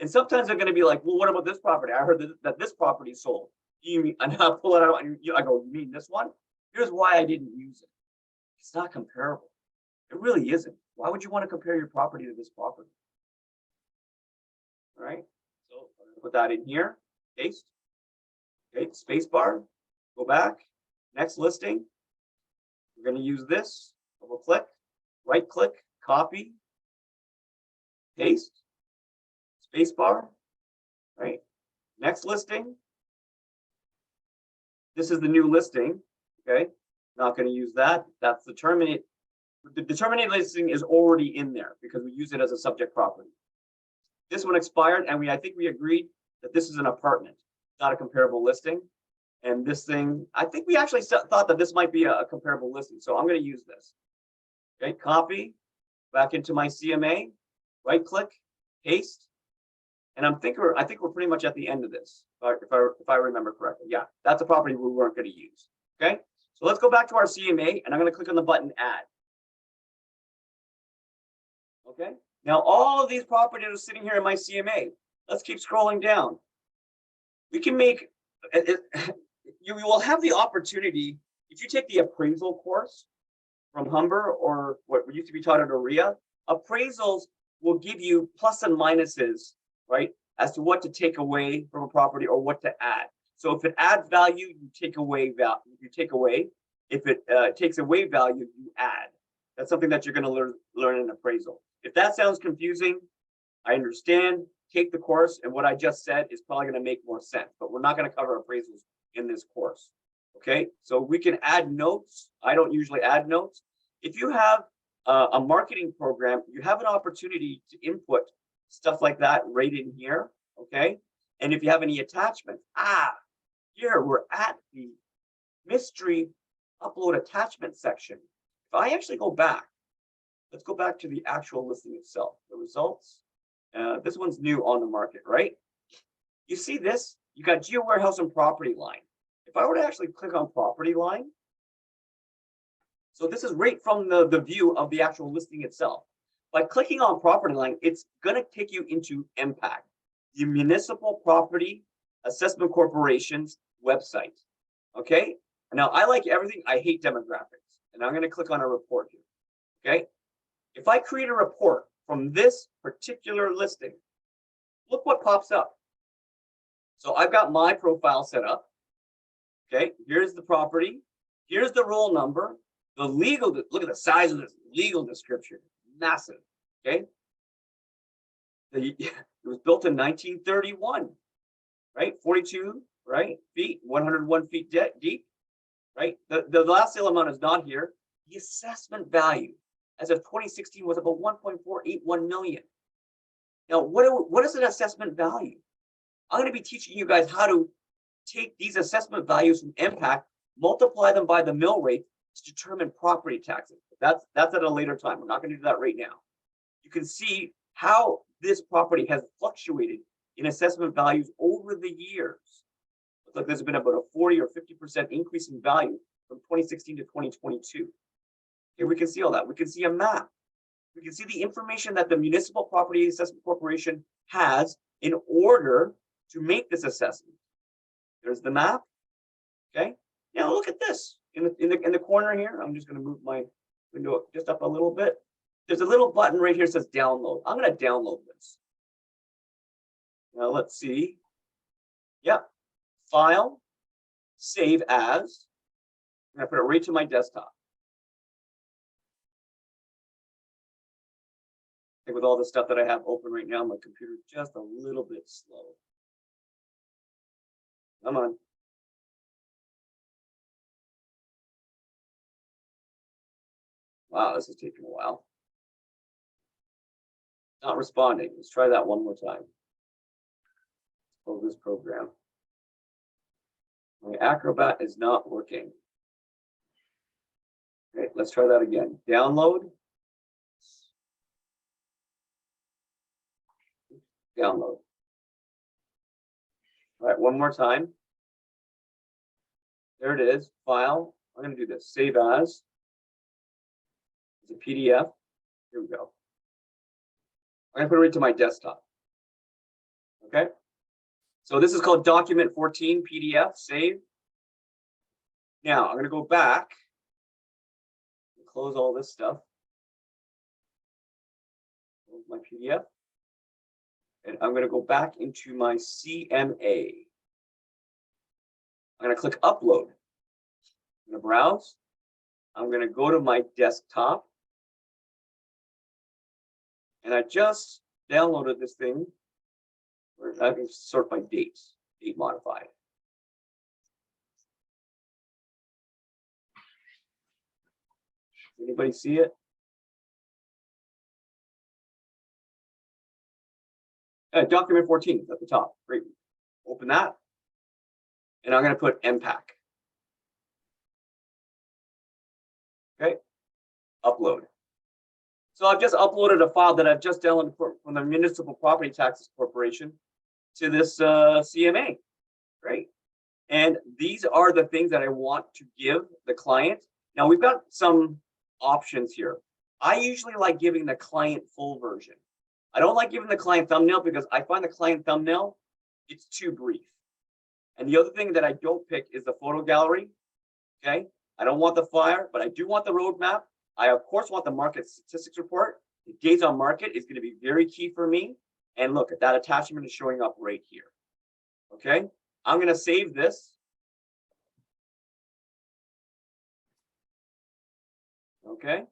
And sometimes they're going to be like, well, what about this property? I heard that this property is sold. You mean, and I'll pull it out and I go, you mean this one? Here's why I didn't use it. It's not comparable. It really isn't. Why would you want to compare your property to this property? All right. So I'm going to put that in here. Paste. Okay. Space bar. Go back. Next listing. We're going to use this. Double click. Right click. Copy. Paste. Space bar. Right. Next listing. This is the new listing. Okay. Not going to use that. That's the terminate. The terminate listing is already in there because we use it as a subject property. This one expired, and I think we agreed that this is an apartment, not a comparable listing. And this thing, I think we actually thought that this might be a comparable listing. So I'm going to use this. Okay, copy back into my CMA, right click, paste. And I think we're pretty much at the end of this, if I remember correctly. Yeah, that's a property we weren't going to use. Okay, so let's go back to our CMA, and I'm going to click on the button Add. Okay, now all of these properties are sitting here in my CMA. Let's keep scrolling down. We can make you will have the opportunity if you take the appraisal course from Humber or what used to be taught at REA. Appraisals will give you plus and minuses, right, as to what to take away from a property or what to add. So if it adds value, you take away value. You take away. If it takes away value, you add. That's something that you're going to learn in appraisal. If that sounds confusing, I understand. Take the course, and what I just said is probably going to make more sense. But we're not going to cover appraisals in this course. Okay, so we can add notes. I don't usually add notes. If you have a marketing program, you have an opportunity to input stuff like that right in here. Okay, and if you have any attachments, here we're at the mystery upload attachment section. If I actually go back, let's go back to the actual listing itself, the results. This one's new on the market, right? You see this? You got Geo Warehouse and Property Line. If I were to actually click on Property Line, so this is right from the view of the actual listing itself. By clicking on Property Line, it's going to take you into MPAC, the Municipal Property Assessment Corporation's website. Okay? Now, I like everything. I hate demographics. And I'm going to click on a report here. Okay? If I create a report from this particular listing, look what pops up. So I've got my profile set up. Okay, here's the property. Here's the roll number. The legal, look at the size of this legal description. Massive. Okay. It was built in 1931, right? 42, right? Feet, 101 feet deep, right? The last sale amount is not here. The assessment value as of 2016 was about 1.481 million. Now, what is an assessment value? I'm going to be teaching you guys how to take these assessment values from impact, multiply them by the mill rate to determine property taxes. That's at a later time. We're not going to do that right now. You can see how this property has fluctuated in assessment values over the years. Looks like there's been about a 40 or 50% increase in value from 2016 to 2022. Here we can see all that. We can see a map. We can see the information that the Municipal Property Assessment Corporation has in order to make this assessment. There's the map. Okay. Now look at this in the corner here. I'm just going to move my window just up a little bit. There's a little button right here that says download. I'm going to download this. Now let's see. Yep. File, save as. I'm going to put it right to my desktop. I think with all the stuff that I have open right now, my computer's just a little bit slow. Come on. Wow, this is taking a while. Not responding. Let's try that one more time. Close this program. My Acrobat is not working. Okay, let's try that again. Download. Download. All right, one more time. There it is. File. I'm going to do this. Save as. It's a PDF. Here we go. I'm going to put it right to my desktop. Okay. So this is called document 14 PDF. Save. Now I'm going to go back and close all this stuff. Close my PDF. And I'm going to go back into my CMA. I'm going to click upload. I'm going to browse. I'm going to go to my desktop. And I just downloaded this thing. I can sort by dates, date modified. Anybody see it? Document 14 at the top. Great. Open that. And I'm going to put MPAC. Okay. Upload. So I've just uploaded a file that I've just downloaded from the Municipal Property Taxes Corporation to this CMA. Great. And these are the things that I want to give the client. Now we've got some options here. I usually like giving the client full version. I don't like giving the client thumbnail because I find the client thumbnail, it's too brief. And the other thing that I don't pick is the photo gallery. Okay. I don't want the flyer, but I do want the roadmap. I, of course, want the market statistics report. The days on market is going to be very key for me. And look, that attachment is showing up right here. Okay. I'm going to save this. Okay.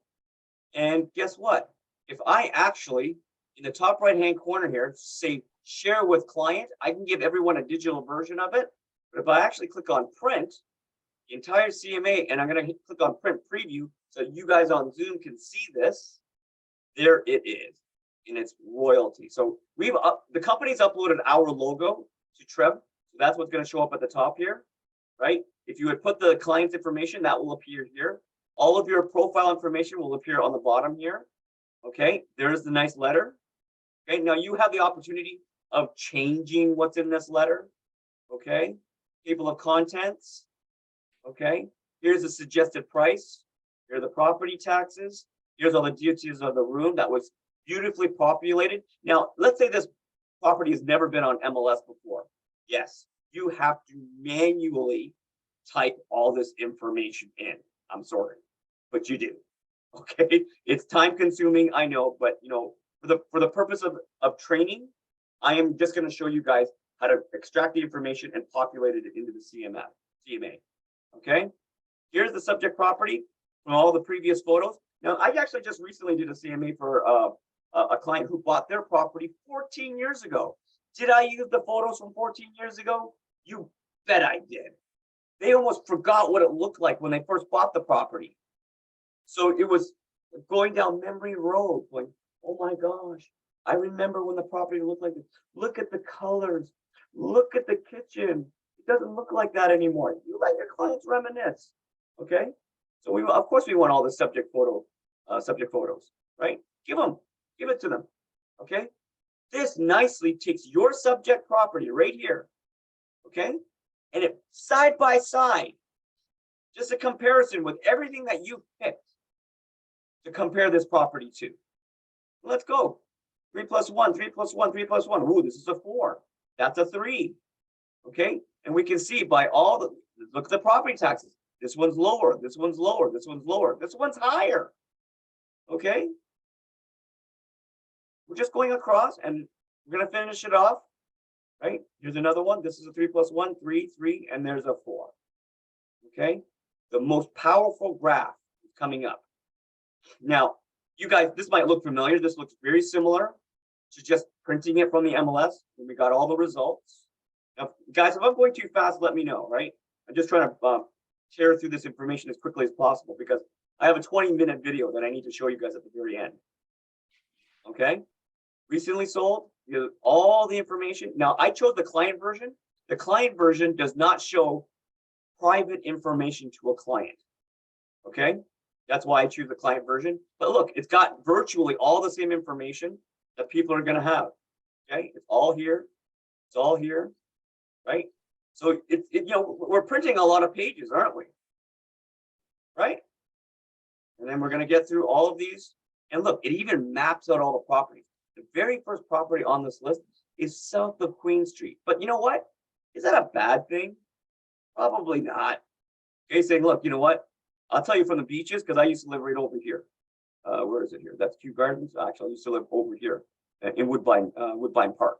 And guess what? If I actually, in the top right-hand corner here, say share with client, I can give everyone a digital version of it. But if I actually click on print, the entire CMA, and I'm going to click on print preview so you guys on Zoom can see this, there it is in its royalty. So we've the company's uploaded our logo to Trev. So that's what's going to show up at the top here, right? If you would put the client's information, that will appear here. All of your profile information will appear on the bottom here. Okay, there's the nice letter. Okay, now you have the opportunity of changing what's in this letter. Okay, table of contents. Okay, here's the suggested price. Here are the property taxes. Here's all the details of the room that was beautifully populated. Now, let's say this property has never been on MLS before. Yes, you have to manually type all this information in. I'm sorry, but you do. Okay, it's time consuming, I know, but you know, for the purpose of training, I am just going to show you guys how to extract the information and populate it into the CMA. Okay, here's the subject property from all the previous photos. Now, I actually just recently did a CMA for a client who bought their property 14 years ago. Did I use the photos from 14 years ago? You bet I did. They almost forgot what it looked like when they first bought the property. So it was going down memory road, going, oh my gosh, I remember when the property looked like this. Look at the colors. Look at the kitchen. It doesn't look like that anymore. You let your clients reminisce. Okay. So of course we want all the subject photos, right? Give it to them. Okay. This nicely takes your subject property right here. Okay. And it side by side, just a comparison with everything that you picked to compare this property to. Let's go. 3 + 1, 3 + 1, 3 + 1. Ooh, this is a 4. That's a 3. Okay, and we can see by all the, look at the property taxes. This one's lower, this one's lower, this one's lower, this one's higher. Okay. We're just going across and we're gonna finish it off. Right, here's another one. This is a 3 + 1, 3, 3, and there's a 4. Okay, the most powerful graph is coming up. Now, you guys, this might look familiar. This looks very similar to just printing it from the MLS. And we got all the results. Now, guys, if I'm going too fast, let me know, right? I'm just trying to share through this information as quickly as possible because I have a 20-minute video that I need to show you guys at the very end. Okay, recently sold, you have all the information. Now, I chose the client version. The client version does not show private information to a client. Okay, that's why I choose the client version. But look, it's got virtually all the same information that people are going to have. Okay, it's all here. It's all here, right? So we're printing a lot of pages, aren't we? Right? And then we're going to get through all of these. And look, it even maps out all the properties. The very first property on this list is south of Queen Street. But you know what? Is that a bad thing? Probably not. Okay, saying, look, you know what? I'll tell you from the beaches, because I used to live right over here. Where is it here? That's Kew Gardens. Actually, I used to live over here in Woodbine Park.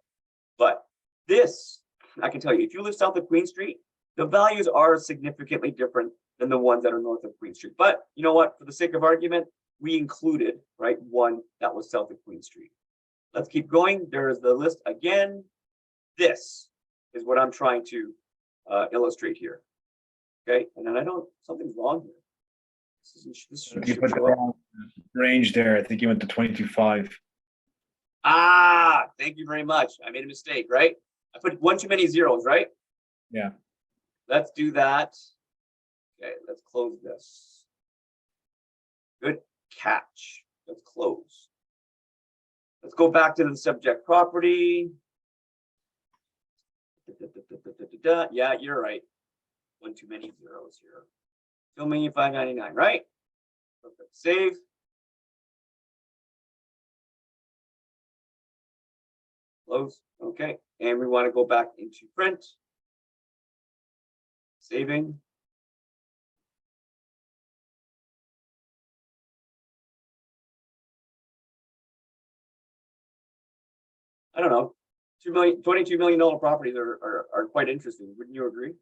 But this, I can tell you, if you live south of Queen Street, the values are significantly different than the ones that are north of Queen Street. But you know what? For the sake of argument, we included, right, one that was south of Queen Street. Let's keep going. There's the list again. This is what I'm trying to illustrate here. Okay, and then something's wrong here. This You put the wrong range there. I think you went to 22.5. Ah, thank you very much. I made a mistake, right? I put one too many zeros, right? Yeah. Let's do that. Okay, let's close this. Good catch. Let's close. Let's go back to the subject property. Yeah, you're right. One too many zeros here. 2,599,000, right? Perfect. Save. Close. Okay. And we want to go back into print. Saving. I don't know. $22 million properties are quite interesting. Wouldn't you agree?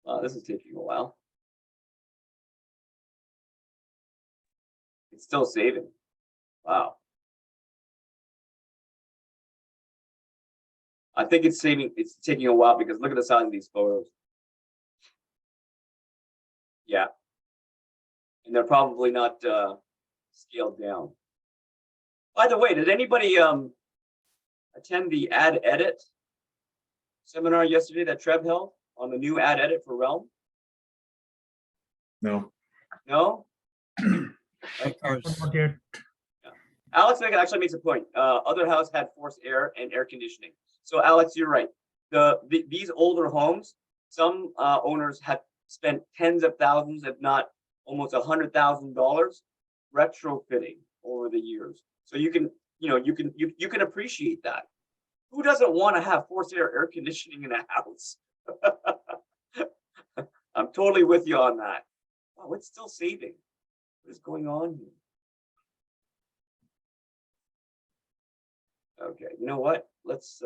Wow, this is taking a while. It's still saving. Wow. I think it's saving. It's taking a while because look at the size of these photos. Yeah. And they're probably not scaled down. By the way, did anybody attend the ad edit seminar yesterday that Trev held on the new ad edit for Realm? No. No? Right. Not yet. Alex actually makes a point. Other house had forced air and air conditioning. So Alex, you're right. These older homes, some owners had spent tens of thousands, if not almost $100,000 retrofitting over the years. So you can appreciate that. Who doesn't want to have forced air conditioning in a house? I'm totally with you on that. Wow, it's still saving. What is going on here? Okay, you know what? Let's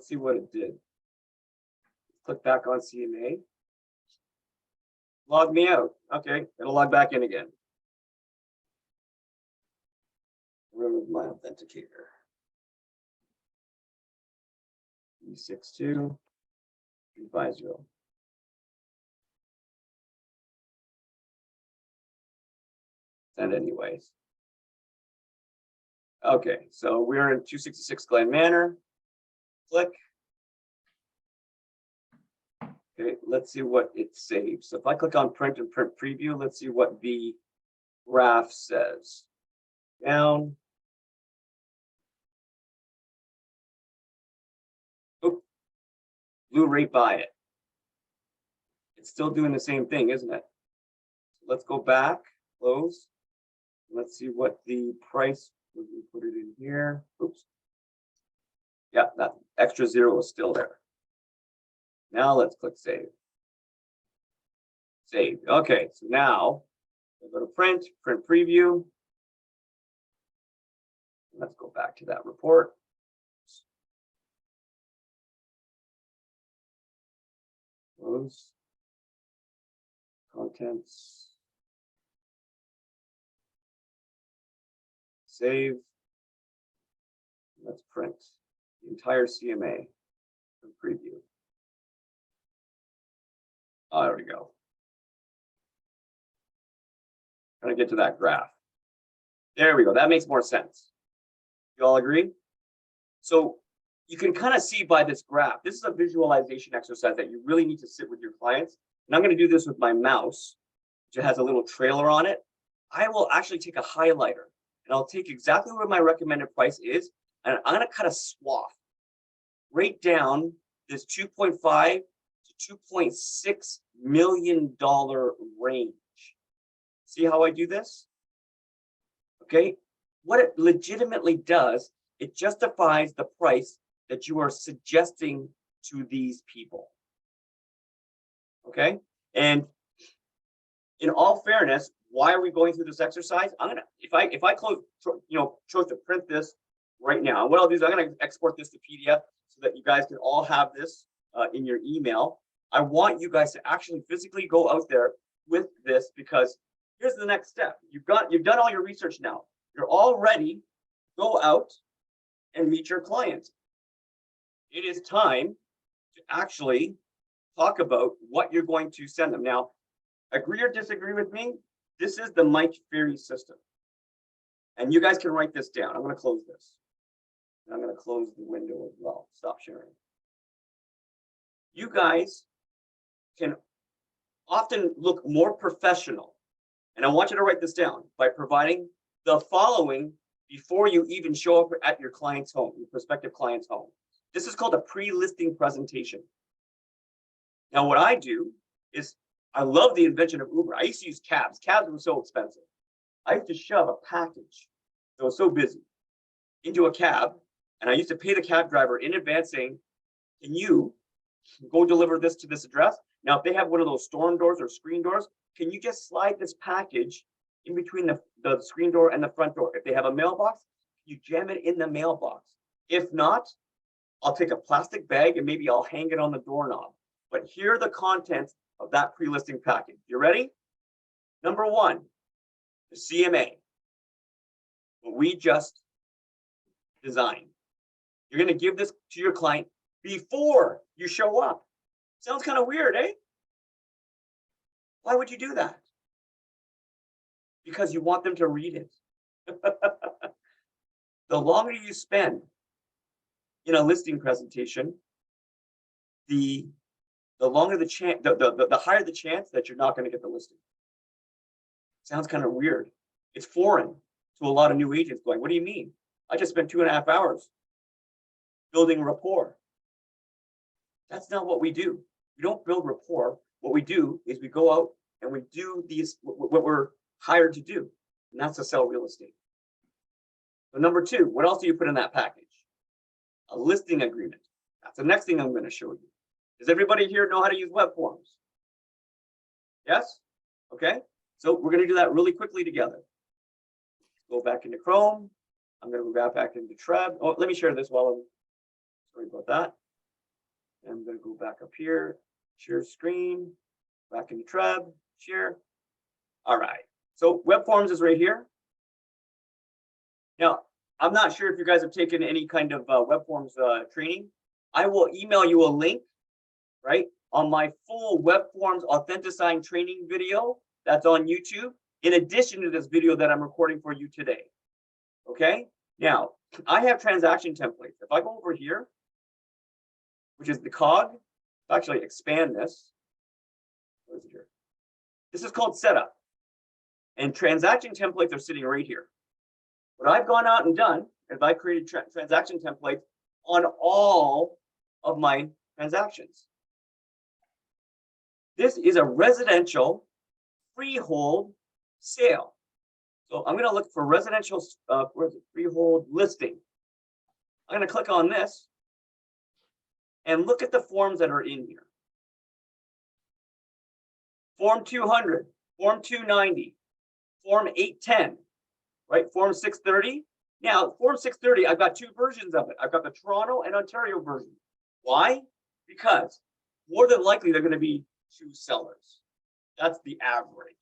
see what it did. Click back on CMA. Log me out. Okay, it'll log back in again. Remove my authenticator. E62 350. And anyways. Okay, so we're in 266 Glenn Manor. Click. Okay, let's see what it saves. So if I click on print and print preview, let's see what the graph says. Down. Oop. Blew right by it. It's still doing the same thing, isn't it? Let's go back, close. Let's see what the price We can put it in here. Oops. Yeah, that extra 0 is still there. Now let's click save. Save. Okay, so now we'll go to print preview. Let's go back to that report. Close. Contents. Save. Let's print the entire CMA and preview. Oh, there we go. Trying to get to that graph. There we go. That makes more sense. You all agree? So you can kind of see by this graph, this is a visualization exercise that you really need to sit with your clients. And I'm going to do this with my mouse, which has a little trailer on it. I will actually take a highlighter and I'll take exactly where my recommended price is. And I'm going to cut a swath right down this 2.5 to $2.6 million range. See how I do this? Okay. What it legitimately does, it justifies the price that you are suggesting to these people. Okay. And in all fairness, why are we going through this exercise? I'm gonna, if I close, chose to print this right now, what I'll do is I'm gonna export this to PDF so that you guys can all have this in your email. I want you guys to actually physically go out there with this, because here's the next step. You've done all your research now. You're all ready. Go out and meet your client. It is time to actually talk about what you're going to send them. Now, agree or disagree with me, this is the Mike Ferry system. And you guys can write this down. I'm going to close this. And I'm going to close the window as well. Stop sharing. You guys can often look more professional. And I want you to write this down by providing the following before you even show up at your client's home, your prospective client's home. This is called a pre-listing presentation. Now, what I do is, I love the invention of Uber. I used to use cabs. Cabs were so expensive. I used to shove a package that was so busy into a cab, and I used to pay the cab driver in advance saying, can you go deliver this to this address? Now, if they have one of those storm doors or screen doors, can you just slide this package in between the screen door and the front door? If they have a mailbox, you jam it in the mailbox. If not, I'll take a plastic bag and maybe I'll hang it on the doorknob. But here are the contents of that pre-listing package. You ready? Number one, the CMA, what we just designed. You're going to give this to your client before you show up. Sounds kind of weird, eh? Why would you do that? Because you want them to read it. The longer you spend in a listing presentation, the longer the chance, the higher the chance that you're not going to get the listing. Sounds kind of weird. It's foreign to a lot of new agents going, what do you mean? I just spent 2.5 hours building rapport. That's not what we do. We don't build rapport. What we do is we go out and we do what we're hired to do, and that's to sell real estate. So number two, what else do you put in that package? A listing agreement. That's the next thing I'm going to show you. Does everybody here know how to use web forms? Yes? Okay. So we're going to do that really quickly together. Go back into Chrome. I'm going to go back into Treb. Oh, let me share this while I'm, sorry about that. I'm going to go back up here, share screen, back into Treb, share. All right. So web forms is right here. Now, I'm not sure if you guys have taken any kind of web forms training. I will email you a link, right, on my full web forms authenticizing training video that's on YouTube, in addition to this video that I'm recording for you today. Okay. Now, I have transaction templates. If I go over here, which is the cog, actually expand this. Where is it here? This is called setup. And transaction templates are sitting right here. What I've gone out and done is I created transaction templates on all of my transactions. This is a residential freehold sale. So I'm gonna look for residential, where's it, freehold listing. I'm gonna click on this and look at the forms that are in here. Form 200, Form 290, Form 810, right? Form 630. Now, Form 630, I've got two versions of it. I've got the Toronto and Ontario version. Why? Because more than likely they're going to be two sellers. That's the average.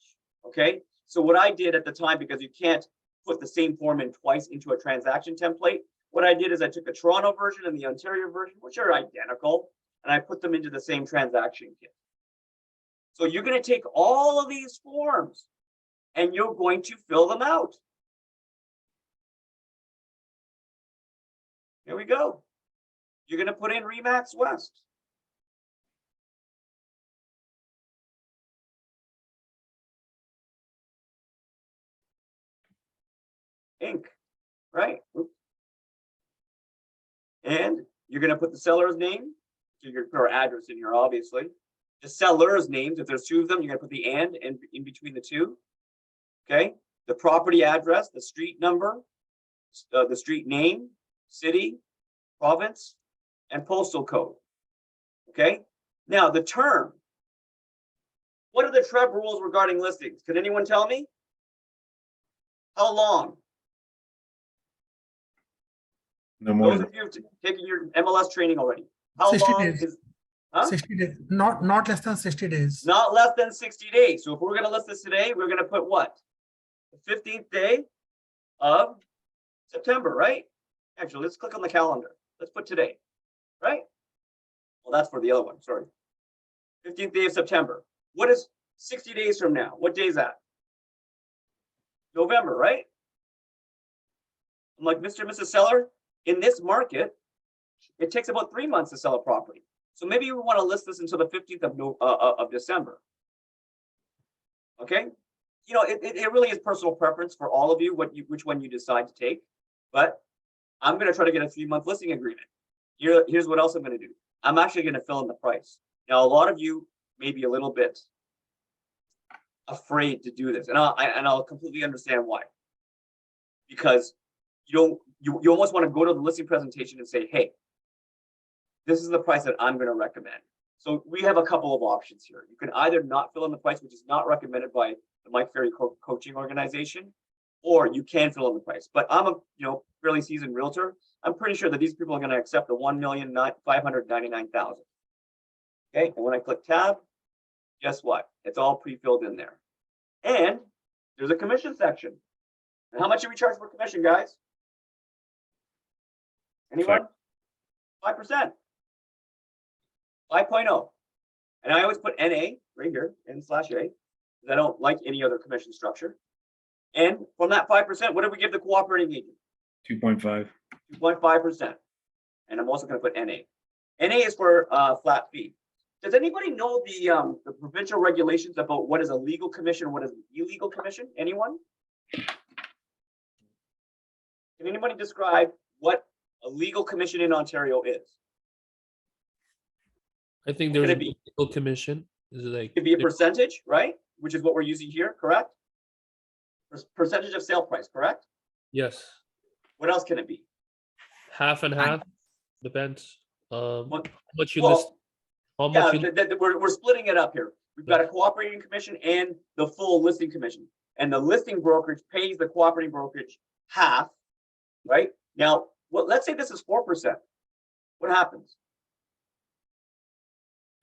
Okay. So what I did at the time, because you can't put the same form in twice into a transaction template, what I did is I took the Toronto version and the Ontario version, which are identical, and I put them into the same transaction kit. So you're going to take all of these forms and you're going to fill them out. Here we go. You're going to put in Remax West. Inc. Right? Oops. And you're going to put the seller's name. So you're going to put our address in here, obviously. The seller's names, if there's two of them, you're going to put the and in between the two. Okay. The property address, the street number, the street name, city, province, and postal code. Okay. Now the term. What are the TREB rules regarding listings? Can anyone tell me? How long? No more Those than, of you who've taken your MLS training already. How 60 long days. is, huh? 60 days, not less than 60 days. Not less than 60 days. So if we're going to list this today, we're going to put what? The 15th day of September, right? Actually, let's click on the calendar. Let's put today, right? Well, that's for the other one. Sorry. 15th day of September. What is 60 days from now? What day is that? November, right? I'm like, Mr. and Mrs. Seller, in this market, it takes about 3 months to sell a property. So maybe we want to list this until the 15th of December. Okay. You know, it really is personal preference for all of you, which one you decide to take. But I'm going to try to get a 3-month listing agreement. Here's what else I'm going to do. I'm actually going to fill in the price. Now, a lot of you may be a little bit afraid to do this, and I'll completely understand why. Because you almost want to go to the listing presentation and say, hey, this is the price that I'm going to recommend. So we have a couple of options here. You can either not fill in the price, which is not recommended by the Mike Ferry coaching organization, or you can fill in the price. But I'm a fairly seasoned realtor. I'm pretty sure that these people are going to accept the $1,599,000. Okay, and when I click tab, guess what? It's all pre-filled in there. And there's a commission section. And how much do we charge for commission, guys? Anyone? 5%. 5.0. And I always put NA right here, N/A, because I don't like any other commission structure. And from that 5%, what did we give the cooperating agent? 2.5. 2.5%. And I'm also going to put NA. NA is for flat fee. Does anybody know the provincial regulations about what is a legal commission, what is an illegal commission? Anyone? Can anybody describe what a legal commission in Ontario is? I think What there's could a it be? legal commission. Is it like It could be a percentage, right? Which is what we're using here, correct? Percentage of sale price, correct? yes, What else can it be? half and half depends. How What- much you well, list? How much you we're splitting it up here. We've got a cooperating commission and the full listing commission. And the listing brokerage pays the cooperating brokerage half, right? Now, let's say this is 4%. What happens?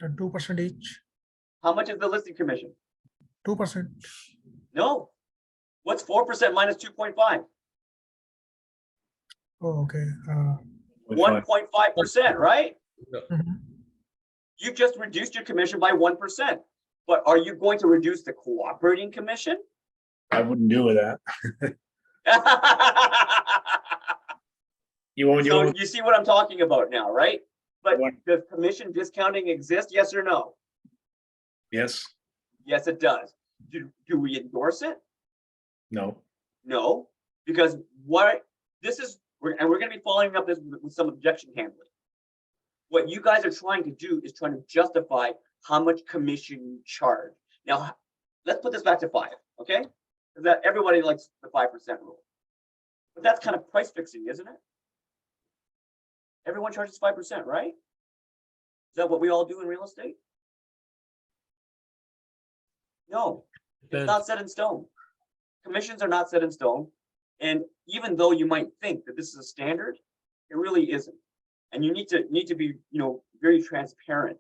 2% each. How much is the listing commission? 2%. No. What's 4% minus 2.5? Oh, okay. 1.5%, right? Mhm. You just reduced your commission by 1%. But are you going to reduce the cooperating commission? I wouldn't do with that. You won't, you So won't, you see what I'm talking about now, right? But What? does commission discounting exist? Yes or no? yes, Yes, it does. Do we endorse it? no. No, because we're going to be following up this with some objection handling. What you guys are trying to do is trying to justify how much commission you charge. Now, let's put this back to 5, okay? That everybody likes the 5% rule. But that's kind of price fixing, isn't it? Everyone charges 5%, right? Is that what we all do in real estate? No, it's Depends. not set in stone. Commissions are not set in stone. And even though you might think that this is a standard, it really isn't. And you need to be, very transparent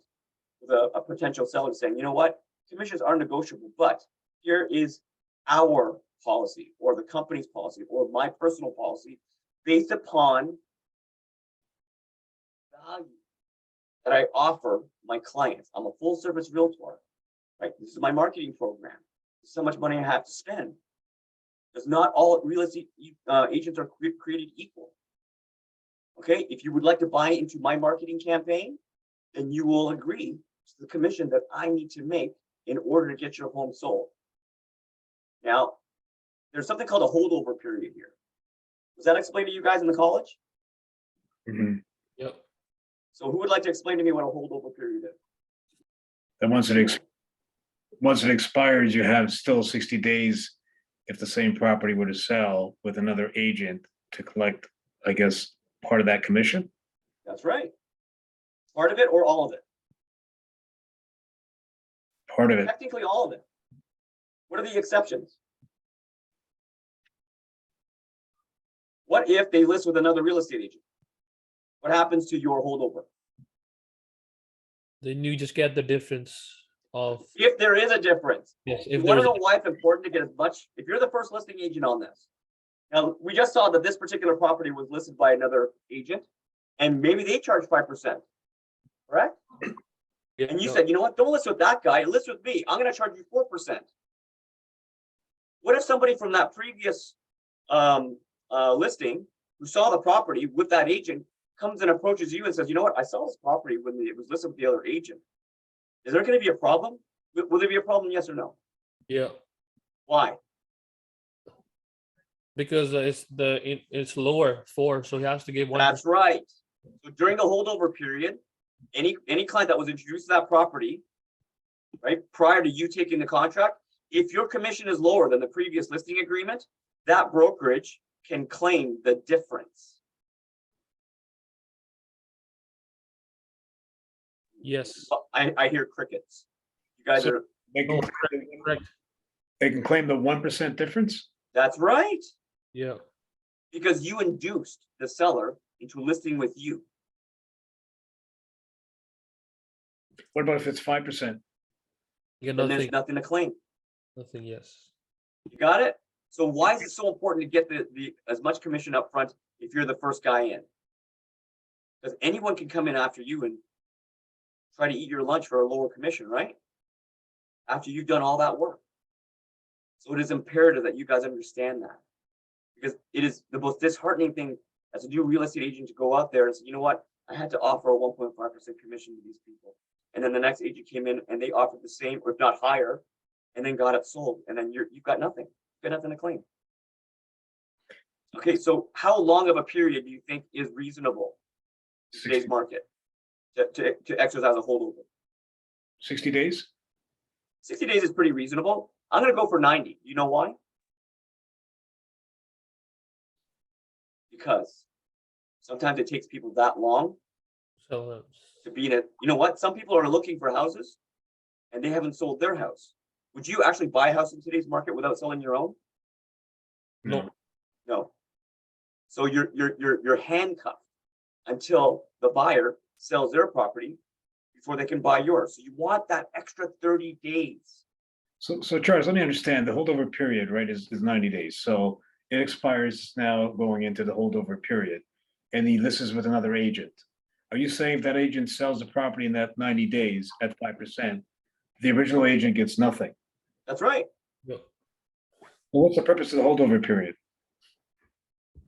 with a potential seller saying, you know what, commissions are negotiable, but here is our policy or the company's policy or my personal policy based upon value that I offer my clients. I'm a full service realtor, right? This is my marketing program. This is how much money I have to spend. Because not all real estate agents are created equal. Okay, if you would like to buy into my marketing campaign, then you will agree to the commission that I need to make in order to get your home sold. Now, there's something called a holdover period here. Was that explained to you guys in the college? Mhm. Yep. So who would like to explain to me what a holdover period is? And once it expires, you have still 60 days if the same property were to sell with another agent to collect, I guess, part of that commission. That's right. Part of it or all of it? Part of it. Technically all of it. What are the exceptions? What if they list with another real estate agent? What happens to your holdover? Then you just get the difference of, If there is a difference, yes, you if want to there's, know why it's important to get as much, if you're the first listing agent on this. Now, we just saw that this particular property was listed by another agent and maybe they charge 5%, correct? And you said, you know what, don't list with that guy, list with me. I'm going to charge you 4%. What if somebody from that previous listing who saw the property with that agent comes and approaches you and says, you know what, I saw this property when it was listed with the other agent. Is there going to be a problem? Will there be a problem, yes or no? yeah, Why? because it's lower 4, so he has to give 1%. That's right. So during the holdover period, any client that was introduced to that property, right, prior to you taking the contract, if your commission is lower than the previous listing agreement, that brokerage can claim the difference. Yes, I hear crickets. You guys So- are, They can, correct. they can claim the 1% difference. that's right. Yeah, Because you induced the seller into listing with you. What about if it's 5%? you get Then there's nothing, nothing to claim. nothing, yes. You got it? So why is it so important to get the as much commission up front if you're the first guy in? Because anyone can come in after you and try to eat your lunch for a lower commission, right? After you've done all that work. So it is imperative that you guys understand that. Because it is the most disheartening thing as a new real estate agent to go out there and say, you know what, I had to offer a 1.5% commission to these people. And then the next agent came in and they offered the same, or if not higher, and then got it sold. And then you've got nothing. You've got nothing to claim. Okay, so how long of a period do you think is reasonable in today's 60, market to exercise a holdover? 60 days? 60 days is pretty reasonable. I'm going to go for 90. You know why? Because sometimes it takes people that long So, to be in it. You know what? Some people are looking for houses and they haven't sold their house. Would you actually buy a house in today's market without selling your own? no, No. So you're handcuffed until the buyer sells their property before they can buy yours. So you want that extra 30 days. So Charles, let me understand, the holdover period, right, is 90 days. So it expires now going into the holdover period. And he lists with another agent. Are you saying if that agent sells the property in that 90 days at 5%, the original agent gets nothing? That's right. yeah. Well, what's the purpose of the holdover period?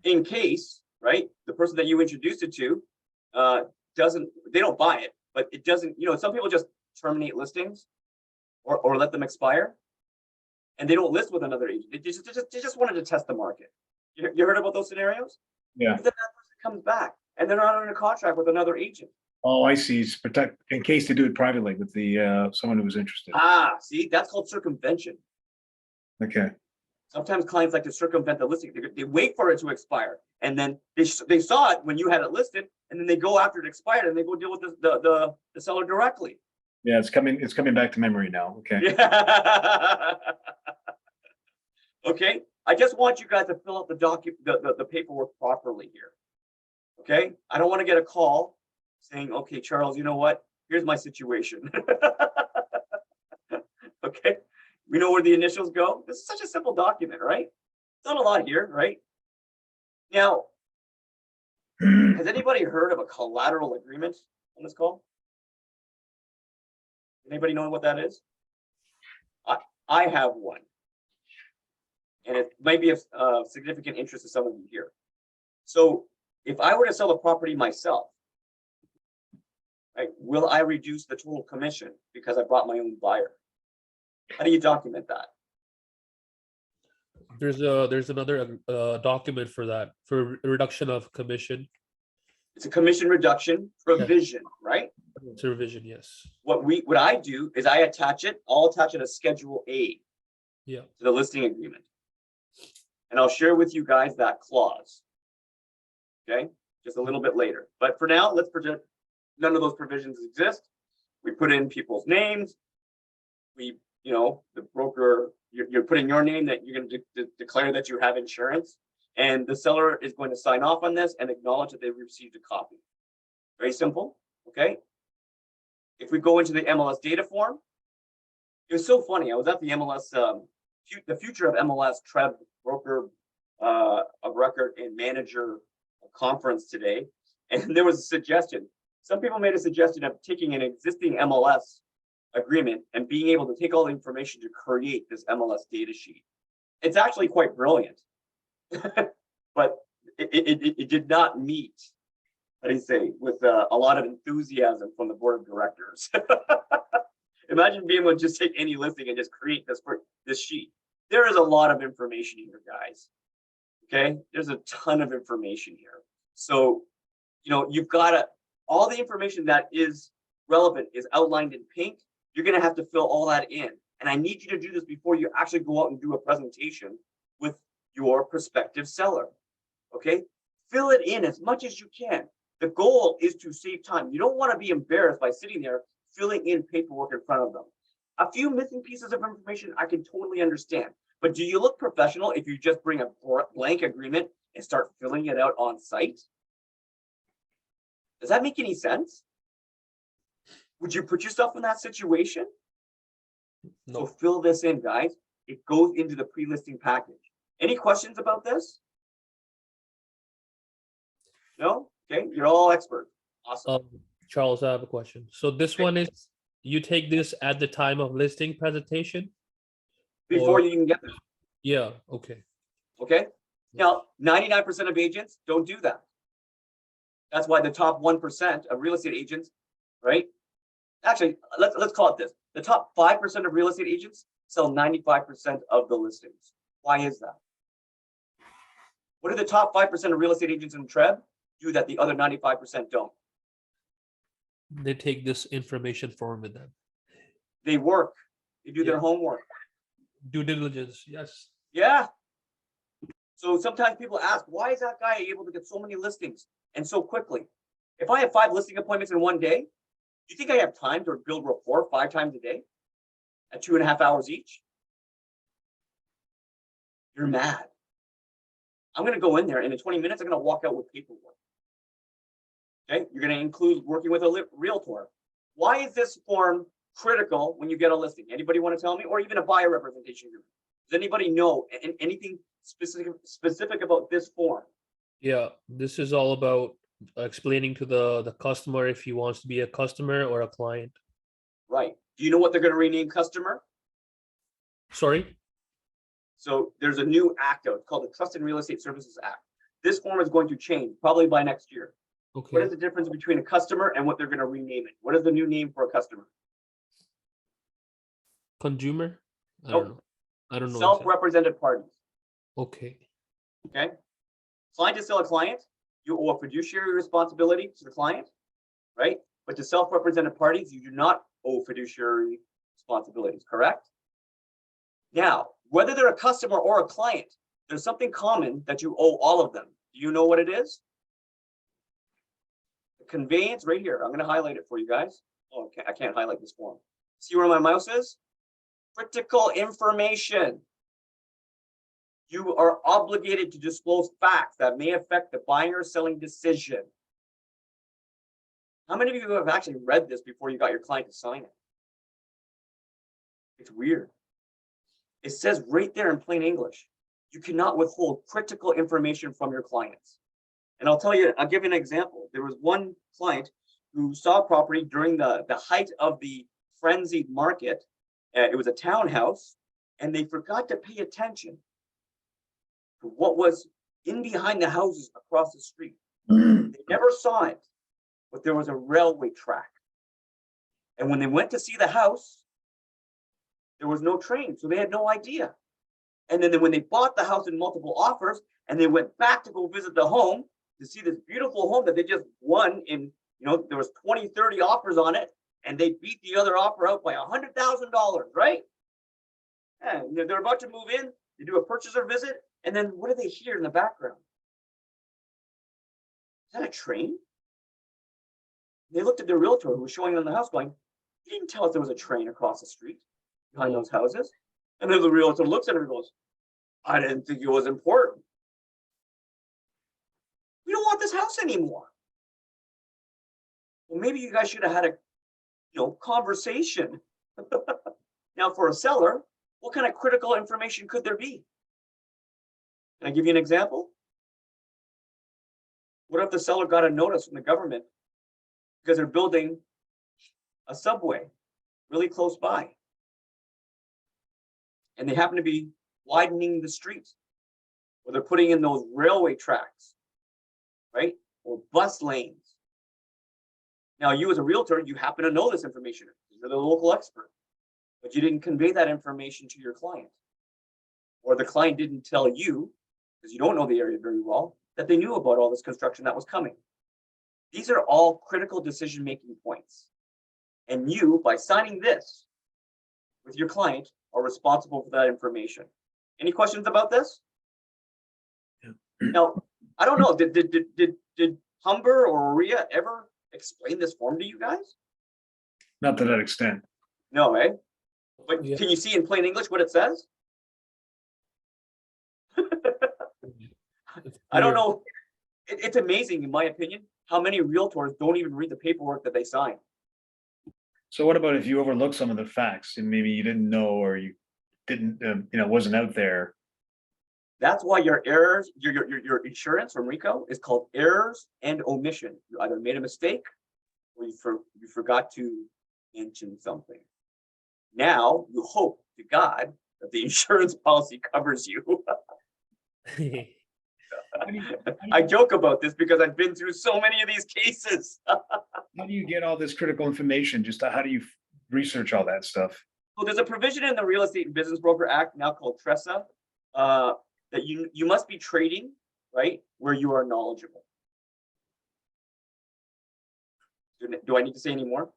In case, right, the person that you introduced it to they don't buy it, but it doesn't, some people just terminate listings or let them expire and they don't list with another agent. They just wanted to test the market. You heard about those scenarios? Yeah. But then that person comes back and they're not under contract with another agent. Oh, I see. It's protect in case they do it privately with the someone who was interested. Ah, see, that's called circumvention. Okay. Sometimes clients like to circumvent the listing. They wait for it to expire, and then they saw it when you had it listed, and then they go after it expired, and they go deal with the seller directly. Yeah, it's coming back to memory now. Okay. Yeah. Okay. I just want you guys to fill out the paperwork properly here. Okay. I don't want to get a call saying, okay, Charles, you know what? Here's my situation. Okay. We know where the initials go. This is such a simple document, right? Not a lot here, right? Now, has anybody heard of a collateral agreement on this call? Anybody know what that is? I have one. And it might be of significant interest to some of you here. So if I were to sell the property myself, right, will I reduce the total commission because I brought my own buyer? How do you document that? There's another document for that, for reduction of commission. It's a commission reduction provision, right? It's a revision, yes. What I do is I attach it. I'll attach it as Schedule A Yeah. to the listing agreement, and I'll share with you guys that clause. Okay, just a little bit later. But for now, let's pretend none of those provisions exist. We put in people's names. We, the broker, you're putting your name that you're going to declare that you have insurance, and the seller is going to sign off on this and acknowledge that they've received a copy. Very simple. Okay. If we go into the MLS data form, it was so funny. I was at the MLS, the future of MLS TREB broker of record and manager conference today, and there was a suggestion. Some people made a suggestion of taking an existing MLS agreement and being able to take all the information to create this MLS data sheet. It's actually quite brilliant, but it did not meet, how do you say, with a lot of enthusiasm from the board of directors. Imagine being able to just take any listing and just create this sheet. There is a lot of information here, guys. Okay, there's a ton of information here. So, you've got all the information that is relevant is outlined in pink. You're going to have to fill all that in. And I need you to do this before you actually go out and do a presentation with your prospective seller. Okay, fill it in as much as you can. The goal is to save time. You don't want to be embarrassed by sitting there filling in paperwork in front of them. A few missing pieces of information I can totally understand. But do you look professional if you just bring a blank agreement and start filling it out on site? Does that make any sense? Would you put yourself in that situation? No. So fill this in, guys. It goes into the pre-listing package. Any questions about this? No? Okay, you're all experts. Awesome. Charles, I have a question. So this one is, you take this at the time of listing presentation? Before or- you even get there. Yeah, okay. Okay. Now, 99% of agents don't do that. That's why the top 1% of real estate agents, right? Actually, let's call it this. The top 5% of real estate agents sell 95% of the listings. Why is that? What do the top 5% of real estate agents in TREB do that the other 95% don't? They take this information form with them. They work. They do their Yeah. homework. Due diligence, yes. Yeah. So sometimes people ask, why is that guy able to get so many listings and so quickly? If I have 5 listing appointments in one day, do you think I have time to build rapport 5 times a day at 2.5 hours each? You're mad. I'm going to go in there and in 20 minutes, I'm going to walk out with paperwork. Okay. You're going to include working with a realtor. Why is this form critical when you get a listing? Anybody want to tell me? Or even a buyer representation group? Does anybody know anything specific about this form? Yeah, this is all about explaining to the customer if he wants to be a customer or a client. Right. Do you know what they're going to rename customer? Sorry? So there's a new act out called the Trust in Real Estate Services Act. This form is going to change probably by next year. Okay. What is the difference between a customer and what they're going to rename it? What is the new name for a customer? Consumer? I Nope. don't know. I don't know. Self-represented parties. Okay. Okay. Client is still a client. You owe a fiduciary responsibility to the client, right? But to self-represented parties, you do not owe fiduciary responsibilities, correct? Now, Whether they're a customer or a client, there's something common that you owe all of them. Do you know what it is? The conveyance right here. I'm going to highlight it for you guys. Oh, okay. I can't highlight this form. See where my mouse is? Critical information. You are obligated to disclose facts that may affect the buying or selling decision. How many of you have actually read this before you got your client to sign it? It's weird. It says right there in plain English, you cannot withhold critical information from your clients. And I'll give you an example. There was one client who saw a property during the height of the frenzied market. It was a townhouse, and they forgot to pay attention to what was in behind the houses across the street. They never saw it, but there was a railway track. And when they went to see the house, there was no train, so they had no idea. And then when they bought the house in multiple offers, and they went back to go visit the home to see this beautiful home that they just won in, there was 20, 30 offers on it, and they beat the other offer out by $100,000, right? And they're about to move in, they do a purchaser visit, and then what do they hear in the background? Is that a train? They looked at the realtor who was showing them the house going, he didn't tell us there was a train across the street behind those houses. And then the realtor looks at her and goes, I didn't think it was important. We don't want this house anymore. Well, maybe you guys should have had a conversation. Now, for a seller, what kind of critical information could there be? Can I give you an example? What if the seller got a notice from the government because they're building a subway really close by, and they happen to be widening the street, or they're putting in those railway tracks, right? Or bus lanes. Now, you as a realtor, you happen to know this information. You're the local expert, but you didn't convey that information to your client. Or the client didn't tell you, because you don't know the area very well, that they knew about all this construction that was coming. These are all critical decision-making points. And you, by signing this with your client, are responsible for that information. Any questions about this? Yeah. Now, I don't know, did Humber or Maria ever explain this form to you guys? Not to that extent. No, eh? But Yeah. can you see in plain English what it says? I don't know. It's amazing, in my opinion, how many realtors don't even read the paperwork that they sign. So what about if you overlook some of the facts and maybe you didn't know, or you didn't, wasn't out there? That's why your errors, your insurance from RICO is called errors and omission. You either made a mistake or you forgot to mention something. Now you hope to God that the insurance policy covers you. I joke about this because I've been through so many of these cases. How do you get all this critical information? Just how do you research all that stuff? Well, there's a provision in the Real Estate and Business Broker Act, now called TRESA, that you must be trading, right, where you are knowledgeable. Do I need to say any more?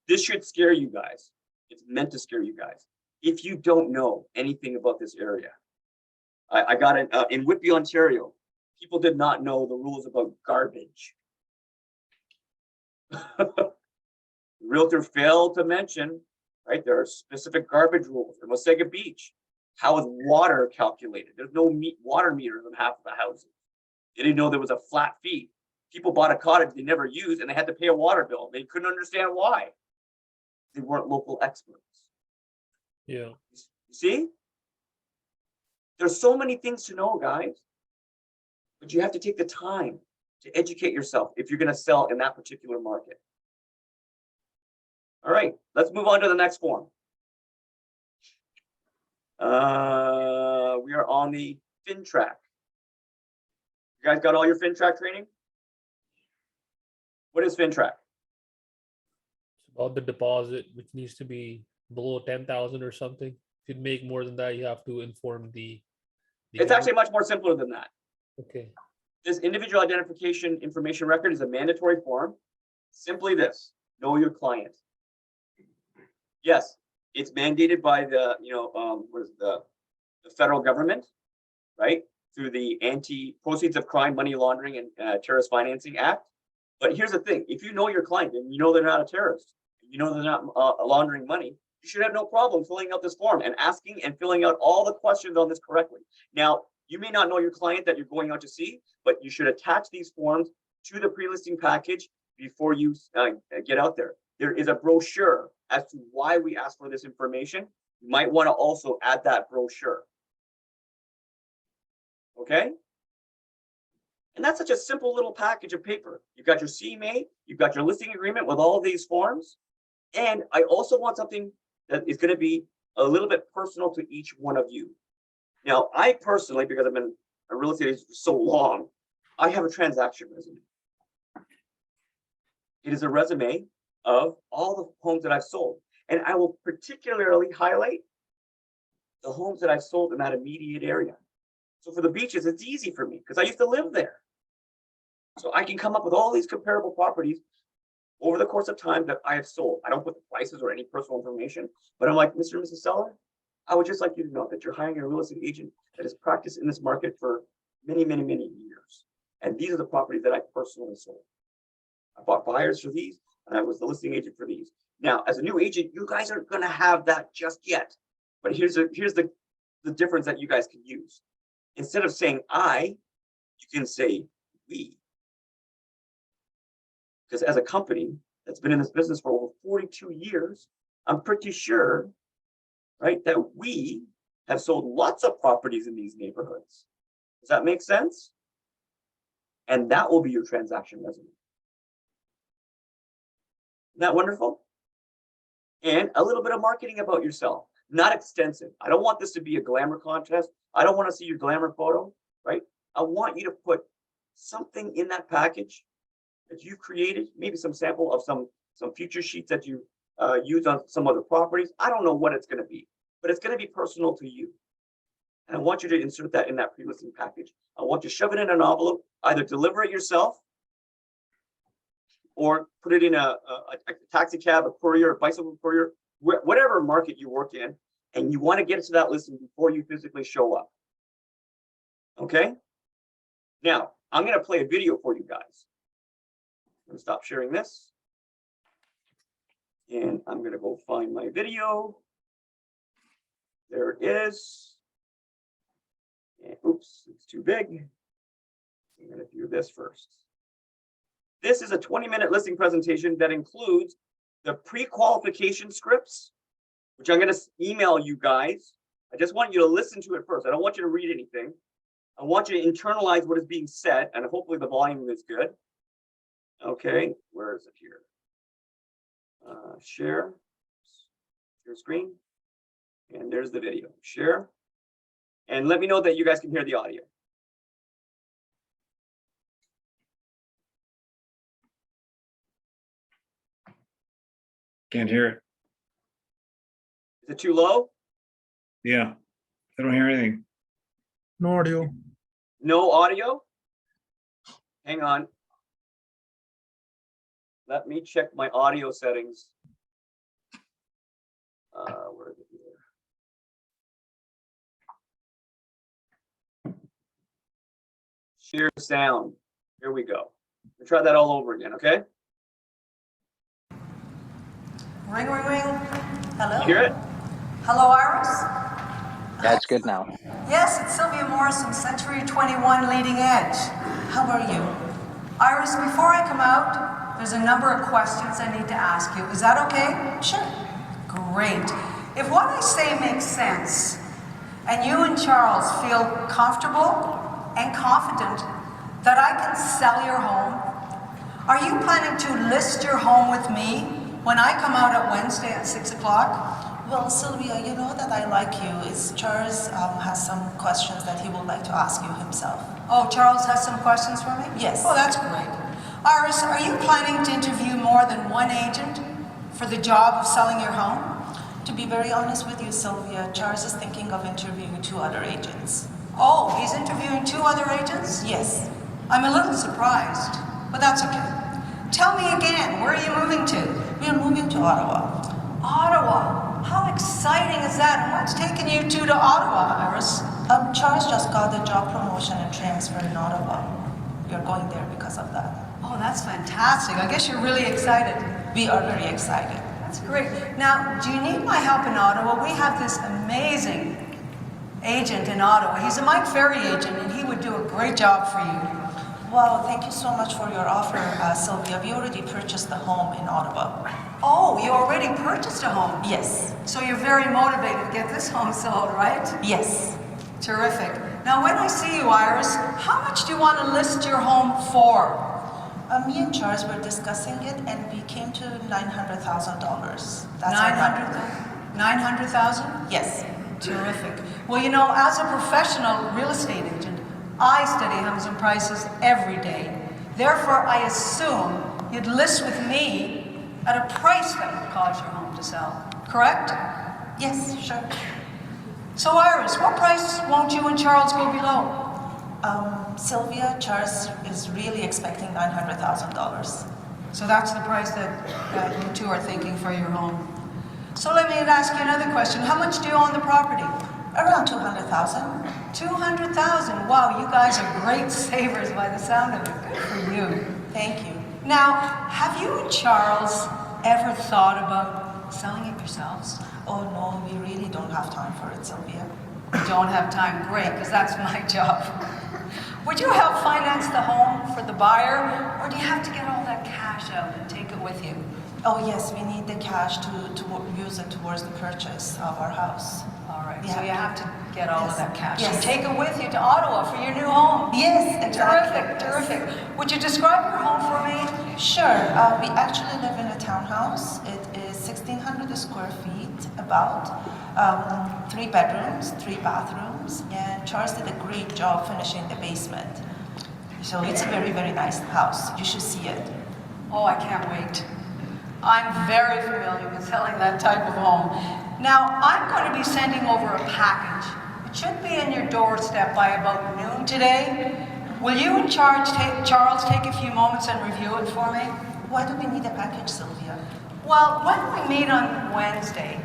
This should scare you guys. It's meant to scare you guys. If you don't know anything about this area, I got it in Whitby, Ontario. People did not know the rules about garbage. Realtor failed to mention, right? There are specific garbage rules. In Wasaga Beach, how is water calculated? There's no water meters in half of the houses. They didn't know there was a flat fee. People bought a cottage they never used, and they had to pay a water bill. They couldn't understand why. They weren't local experts. Yeah. You see? There's so many things to know, guys. But you have to take the time to educate yourself if you're going to sell in that particular market. All right, let's move on to the next form. We are on the FinTrack. You guys got all your FinTrack training? What is FinTrack? It's about the deposit, which needs to be below 10,000 or something. If you make more than that, you have to inform the It's actually much more simpler than that. okay. This individual identification information record is a mandatory form. Simply this: know your client. Yes, It's mandated by the, what is the federal government, right? Through the Anti-Proceeds of Crime, Money Laundering, and Terrorist Financing Act. But here's the thing: if you know your client and you know they're not a terrorist, you know they're not laundering money, you should have no problem filling out this form and asking and filling out all the questions on this correctly. Now, you may not know your client that you're going out to see, but you should attach these forms to the pre-listing package before you get out there. There is a brochure as to why we ask for this information. You might want to also add that brochure. Okay? And that's such a simple little package of paper. You've got your CMA, you've got your listing agreement with all of these forms. And I also want something that is going to be a little bit personal to each one of you. Now, I personally, because I've been a real estate agent for so long, I have a transaction resume. It is a resume of all the homes that I've sold. And I will particularly highlight the homes that I've sold in that immediate area. So for the beaches, it's easy for me because I used to live there. So I can come up with all these comparable properties over the course of time that I have sold. I don't put the prices or any personal information, but I'm like, Mr. and Mrs. Seller, I would just like you to know that you're hiring a real estate agent that has practiced in this market for many, many, many years. And these are the properties that I personally sold. I bought buyers for these, and I was the listing agent for these. Now, as a new agent, you guys aren't going to have that just yet. But here's the difference that you guys can use. Instead of saying I, you can say we. Because as a company that's been in this business for over 42 years, I'm pretty sure, right, that we have sold lots of properties in these neighborhoods. Does that make sense? And that will be your transaction resume. Isn't that wonderful? And a little bit of marketing about yourself, not extensive. I don't want this to be a glamour contest. I don't want to see your glamour photo, right? I want you to put something in that package that you've created, maybe some sample of some future sheets that you use on some other properties. I don't know what it's going to be, but it's going to be personal to you. And I want you to insert that in that pre-listing package. I want you to shove it in an envelope, either deliver it yourself or put it in a taxi cab, a courier, a bicycle courier, whatever market you work in, and you want to get it to that listing before you physically show up. Okay? Now, I'm going to play a video for you guys. I'm going to stop sharing this. And I'm going to go find my video. There it is. And, oops, it's too big. I'm going to do this first. This is a 20-minute listing presentation that includes the pre-qualification scripts, which I'm going to email you guys. I just want you to listen to it first. I don't want you to read anything. I want you to internalize what is being said, and hopefully the volume is good. Okay, where is it here? Share screen. And there's the video. Share. And let me know that you guys can hear the audio. Can't hear it. Is it too low? Yeah, I don't hear anything. No audio. No audio? Hang on. Let me check my audio settings. Where is it here? Share sound. Here we go. We'll try that all over again, okay? Ring, ring, ring. Hello? You hear it? Hello, Iris? Yeah, it's good now. Yes, it's Sylvia Morrison, Century 21 Leading Edge. How are you? Iris, before I come out, there's a number of questions I need to ask you. Is that okay? Sure. Great. If what I say makes sense, and you and Charles feel comfortable and confident that I can sell your home, are you planning to list your home with me when I come out at Wednesday at 6 o'clock? Well, Sylvia, you know that I like you. Charles has some questions that he would like to ask you himself. Oh, Charles has some questions for me? Yes. Oh, that's great. Iris, are you planning to interview more than one agent for the job of selling your home? To be very honest with you, Sylvia, Charles is thinking of interviewing 2 other agents. Oh, he's interviewing 2 other agents? Yes. I'm a little surprised, but that's okay. Tell me again, where are you moving to? We are moving to Ottawa. Ottawa. how exciting is that? And what's taking you two to Ottawa, Iris? Charles just got a job promotion and transfer in Ottawa. You're going there because of that. Oh, that's fantastic. I guess you're really excited. We are very excited. That's great. Now, do you need my help in Ottawa? We have this amazing agent in Ottawa. He's a Mike Ferry agent, and he would do a great job for you. Well, thank you so much for your offer, Sylvia. We already purchased the home in Ottawa. Oh, you already purchased a home? Yes. So you're very motivated to get this home sold, right? Yes. Terrific. Now, when I see you, Iris, how much do you want to list your home for? Me and Charles were discussing it, and we came to $900,000. That's 900,000? Yes. Terrific. Well, you know, as a professional real estate agent, I study homes and prices every day. Therefore, I assume you'd list with me at a price that would cause your home to sell. Correct? Yes, sure. So, Iris, what price won't you and Charles go below? Sylvia, Charles is really expecting $900,000. So that's the price that you two are thinking for your home. So let me ask you another question. How much do you own the property? Around $200,000. 200,000. Wow, you guys are great savers by the sound of it. Good for you. Thank you. Now, have you and Charles ever thought about selling it yourselves? Oh no, we really don't have time for it, Sylvia. You don't have time. Great, because that's my job. Would you help finance the home for the buyer, or do you have to get all that cash out and take it with you? Oh yes, we need the cash to use it towards the purchase of our house. All right, Yeah. so you have to get all of Yes. that cash. Yes. And take it with you to Ottawa for your new home. Yes, exactly. Terrific, terrific. Would you describe your home for me? Sure. We actually live in a townhouse. It is 1,600 square feet, about 3 bedrooms, 3 bathrooms, and Charles did a great job finishing the basement. So it's a very, very nice house. You should see it. Oh, I can't wait. I'm very familiar with selling that type of home. Now, I'm going to be sending over a package. It should be in your doorstep by about noon today. Will you and Charles take a few moments and review it for me? Why do we need a package, Sylvia? Well, when we meet on Wednesday,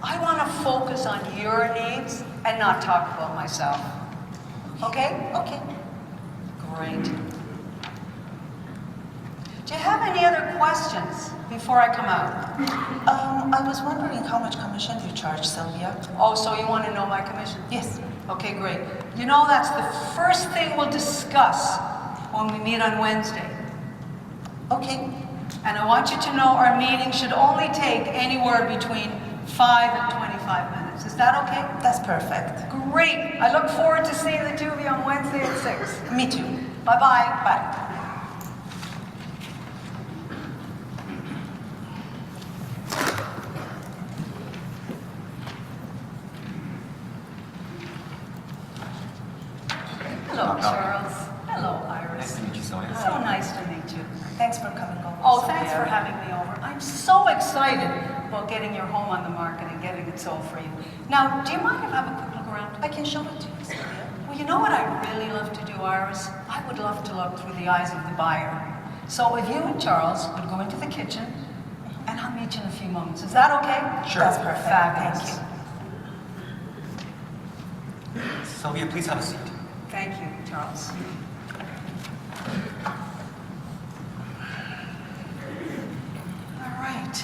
I want to focus on your needs and not talk about myself. Okay? Okay. Great. Do you have any other questions before I come out? I was wondering how much commission you charge, Sylvia. Oh, so you want to know my commission? Yes. Okay, great. You know, that's the first thing we'll discuss when we meet on Wednesday. Okay. And I want you to know our meeting should only take anywhere between 5 and 25 minutes. Is that okay? That's perfect. Great. I look forward to seeing the two of you on Wednesday at 6. Me too. Bye-bye. Bye. Hello, Charles. Hello, Iris. Nice to meet you, Sonia. So nice to meet you. Thanks for coming over. Oh, Sylvia. thanks for having me over. I'm so excited about getting your home on the market and getting it sold for you. Now, do you mind if I have a quick look around? I can show it to you, Sylvia. Well, you know what I'd really love to do, Iris? I would love to look through the eyes of the buyer. So if you and Charles would go into the kitchen, and I'll meet you in a few moments. Is that okay? Sure. That's perfect. Fabulous. Thank you. Sylvia, please have a seat. Thank you, Charles. All right.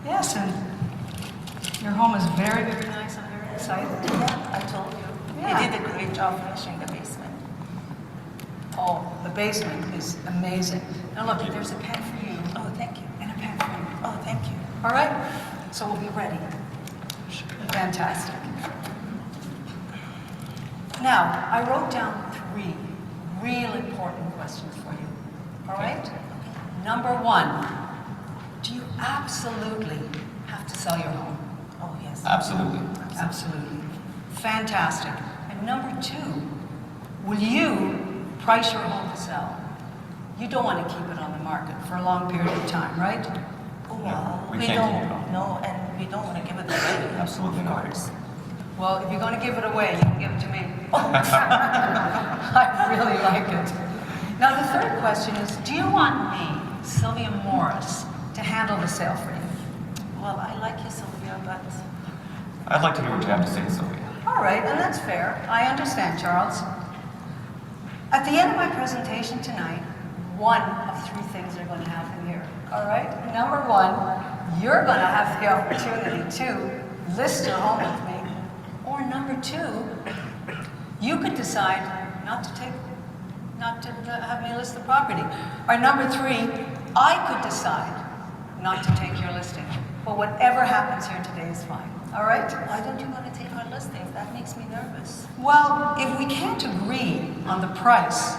Yes, and your home is very, very nice. I'm very excited. Yeah, I told you. Yeah. You did a great job finishing the basement. Oh, the basement is amazing. Now look, there's a pen for you Oh, thank you. and a pen for you. Oh, thank you. All right? So we'll be ready. Fantastic. Now, I wrote down 3 real important questions for you. All right? Number 1, do you absolutely have to sell your home? Oh, yes. Absolutely. Absolutely. Fantastic. And number 2, will you price your home to sell? You don't want to keep it on the market for a long period of time, right? Well, we can't don't. keep it on. No, and we don't want to give it away. Absolutely of not. course. Well, if you're going to give it away, you can give it to me. I really like it. Now, the third question is, do you want me, Sylvia Morris, to handle the sale for you? Well, I like you, Sylvia, but... I'd like to hear what you have to say, Sylvia. All right, and that's fair. I understand, Charles. At the end of my presentation tonight, one of three things are going to happen here. All right? Number one, you're going to have the opportunity to list your home with me. Or number two, you could decide not to have me list the property. Or number three, I could decide not to take your listing. But whatever happens here today is fine. All right? Why don't you want to take our listings? That makes me nervous. Well, if we can't agree on the price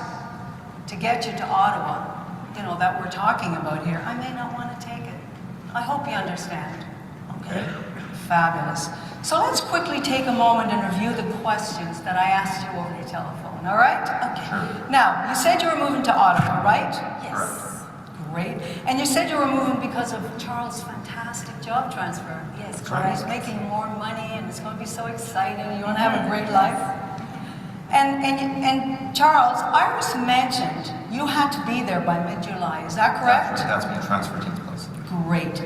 to get you to Ottawa, you know, that we're talking about here, I may not want to take it. I hope you understand. Okay? Fabulous. So let's quickly take a moment and review the questions that I asked you over the telephone, all right? Okay. Now, you said you were moving to Ottawa, right? Yes. Great. And you said you were moving because of Charles' fantastic job transfer. Yes, Where he's making more money and it's going to be so exciting. You want to have a great life. And Charles, Iris mentioned you had to be there by mid-July. Is that correct? That's when the transfer takes place. Great.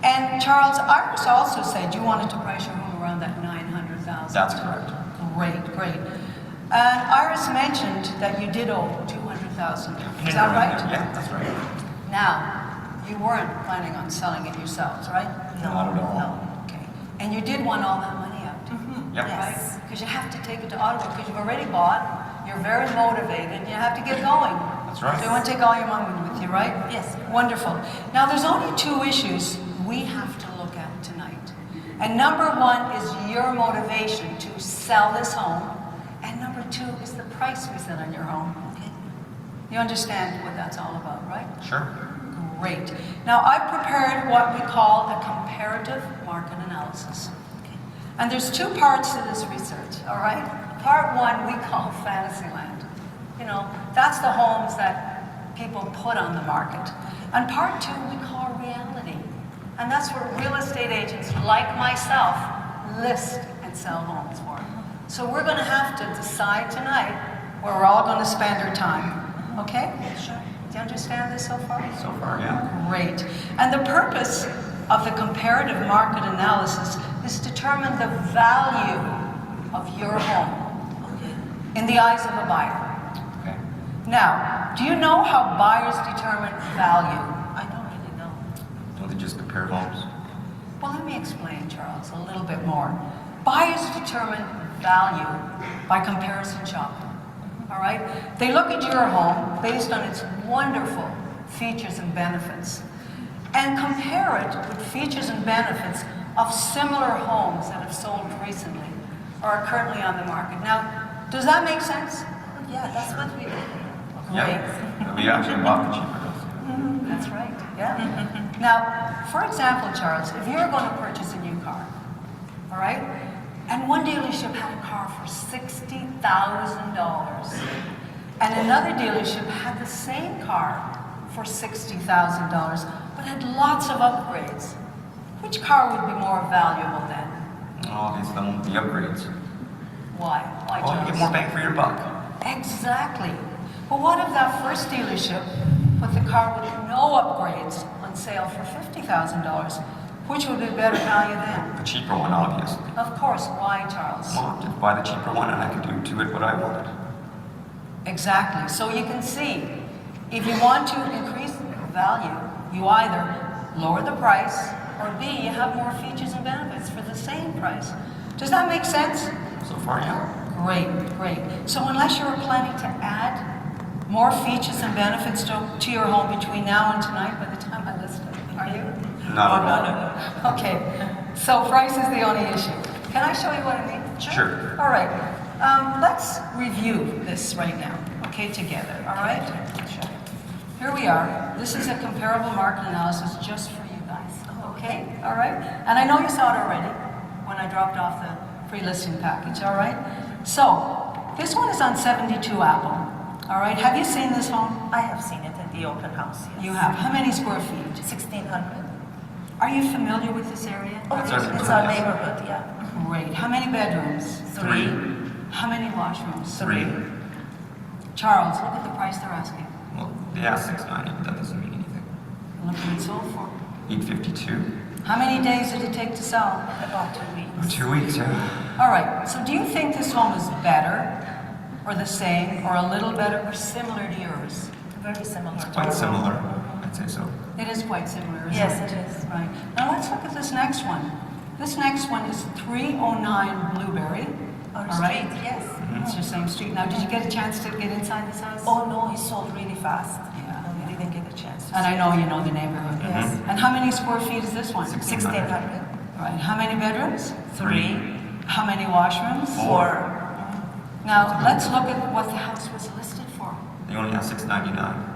And Charles, Iris also said you wanted to price your home around that $900,000. That's correct. Great, great. And Iris mentioned that you did owe $200,000. Is that right? Yeah, that's right. Now, you weren't planning on selling it yourselves, right? No, not at all. No. Okay. And you did want all that money out, Yep. right? Because you have to take it to Ottawa because you've already bought. You're very motivated. And you have to get going. That's right. So you want to take all your money with you, right? Yes. Wonderful. Now, there's only two issues we have to look at tonight. And number one is your motivation to sell this home. And number two is the price we set on your home. Okay. You understand what that's all about, right? Sure. Great. Now, I've prepared what we call a comparative market analysis. Okay. And there's two parts to this research, all right? Part one we call Fantasyland. You know, that's the homes that people put on the market. And part two we call reality. And that's where real estate agents like myself list and sell homes for. So we're going to have to decide tonight where we're all going to spend our time. Okay? Sure. Do you understand this so far? So far, yeah. Great. And the purpose of the comparative market analysis is to determine the value of your home in the eyes of a buyer. Okay. Now, do you know how buyers determine value? I don't really know. Don't they just compare homes? Well, let me explain, Charles, a little bit more. Buyers determine value by comparison shopping. All right? They look at your home based on its wonderful features and benefits and compare it with features and benefits of similar homes that have sold recently or are currently on the market. Now, does that make sense? Yeah, that's what we did. Great. Yeah. We actually bought the cheaper house. That's right, yeah. Now, for example, Charles, if you were going to purchase a new car, all right, and one dealership had a car for $60,000, and another dealership had the same car for $60,000, but had lots of upgrades, which car would be more valuable then? Obviously, the upgrades. Why? Why, Well, you Charles? get more bang for your buck. Exactly. But what if that first dealership put the car with no upgrades on sale for $50,000? Which would be better value then? The cheaper one, obviously. Of course. Why, Charles? Well, just buy the cheaper one and I can do to it what I wanted. Exactly. So you can see, if you want to increase value, you either lower the price, or B, you have more features and benefits for the same price. Does that make sense? So far, yeah. Great, great. So unless you're planning to add more features and benefits to your home between now and tonight, by the time I list it, are you? Not Oh, at all. Okay, so price is the only issue. Can I show you what I mean? Sure. All right, let's review this right now, okay, together, all right? Here we are. This is a comparable market analysis just for you guys, okay? All right? And I know you saw it already when I dropped off the free listing package, all right? So, this one is on 72 Apple, all right? Have you seen this home? I have seen it in the open house, yes. You have. How many square feet? 1,600. Are you familiar with this area? Oh, That's it's right. our neighborhood, yeah. Great. How many bedrooms? 3. How many washrooms? 3. Charles, look at the price they're asking. Well, they asked 690, but that doesn't mean anything. Look what it sold for. 852. How many days did it take to sell? About 2 weeks. 2 weeks, yeah. All right, so do you think this home is better, or the same, or a little better, or similar to yours? Very similar. to Quite our similar, home. I'd say so. It is quite similar, isn't Yes, it? it is. Right. Now let's look at this next one. This next one is 309 Blueberry. On All right. street, yes. It's your same street. Now, did you get a chance to get inside this house? Oh no, it sold really fast. Yeah. No, we didn't get a chance. To And I know you know the neighborhood. Yes. And how many square feet is this one? 1600. All right. How many bedrooms? 3. How many washrooms? 4. Now, let's look at what the house was listed for. They only have 699.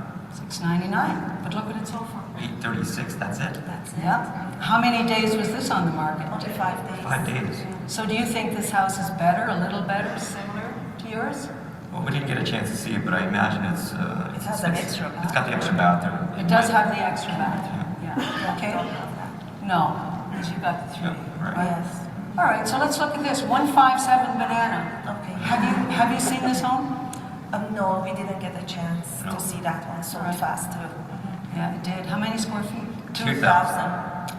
$699. But look what it sold for. 836, that's it. That's it. Yeah. How many days was this on the market? Only 5 days. 5 days. So do you think this house is better, a little better, similar to yours? Well, we didn't get a chance to see it, but I imagine it's. It has an extra It's got the extra bathroom. It does have the extra bathroom. Yeah. Okay. No, because you got the 3. Yeah, right. Yes. All right. So let's look at this 157 Banana. Okay. Have you seen this home? No, we didn't get a chance No. to see that one sold Right. fast too. Yeah, it did. How many square feet? 2,000.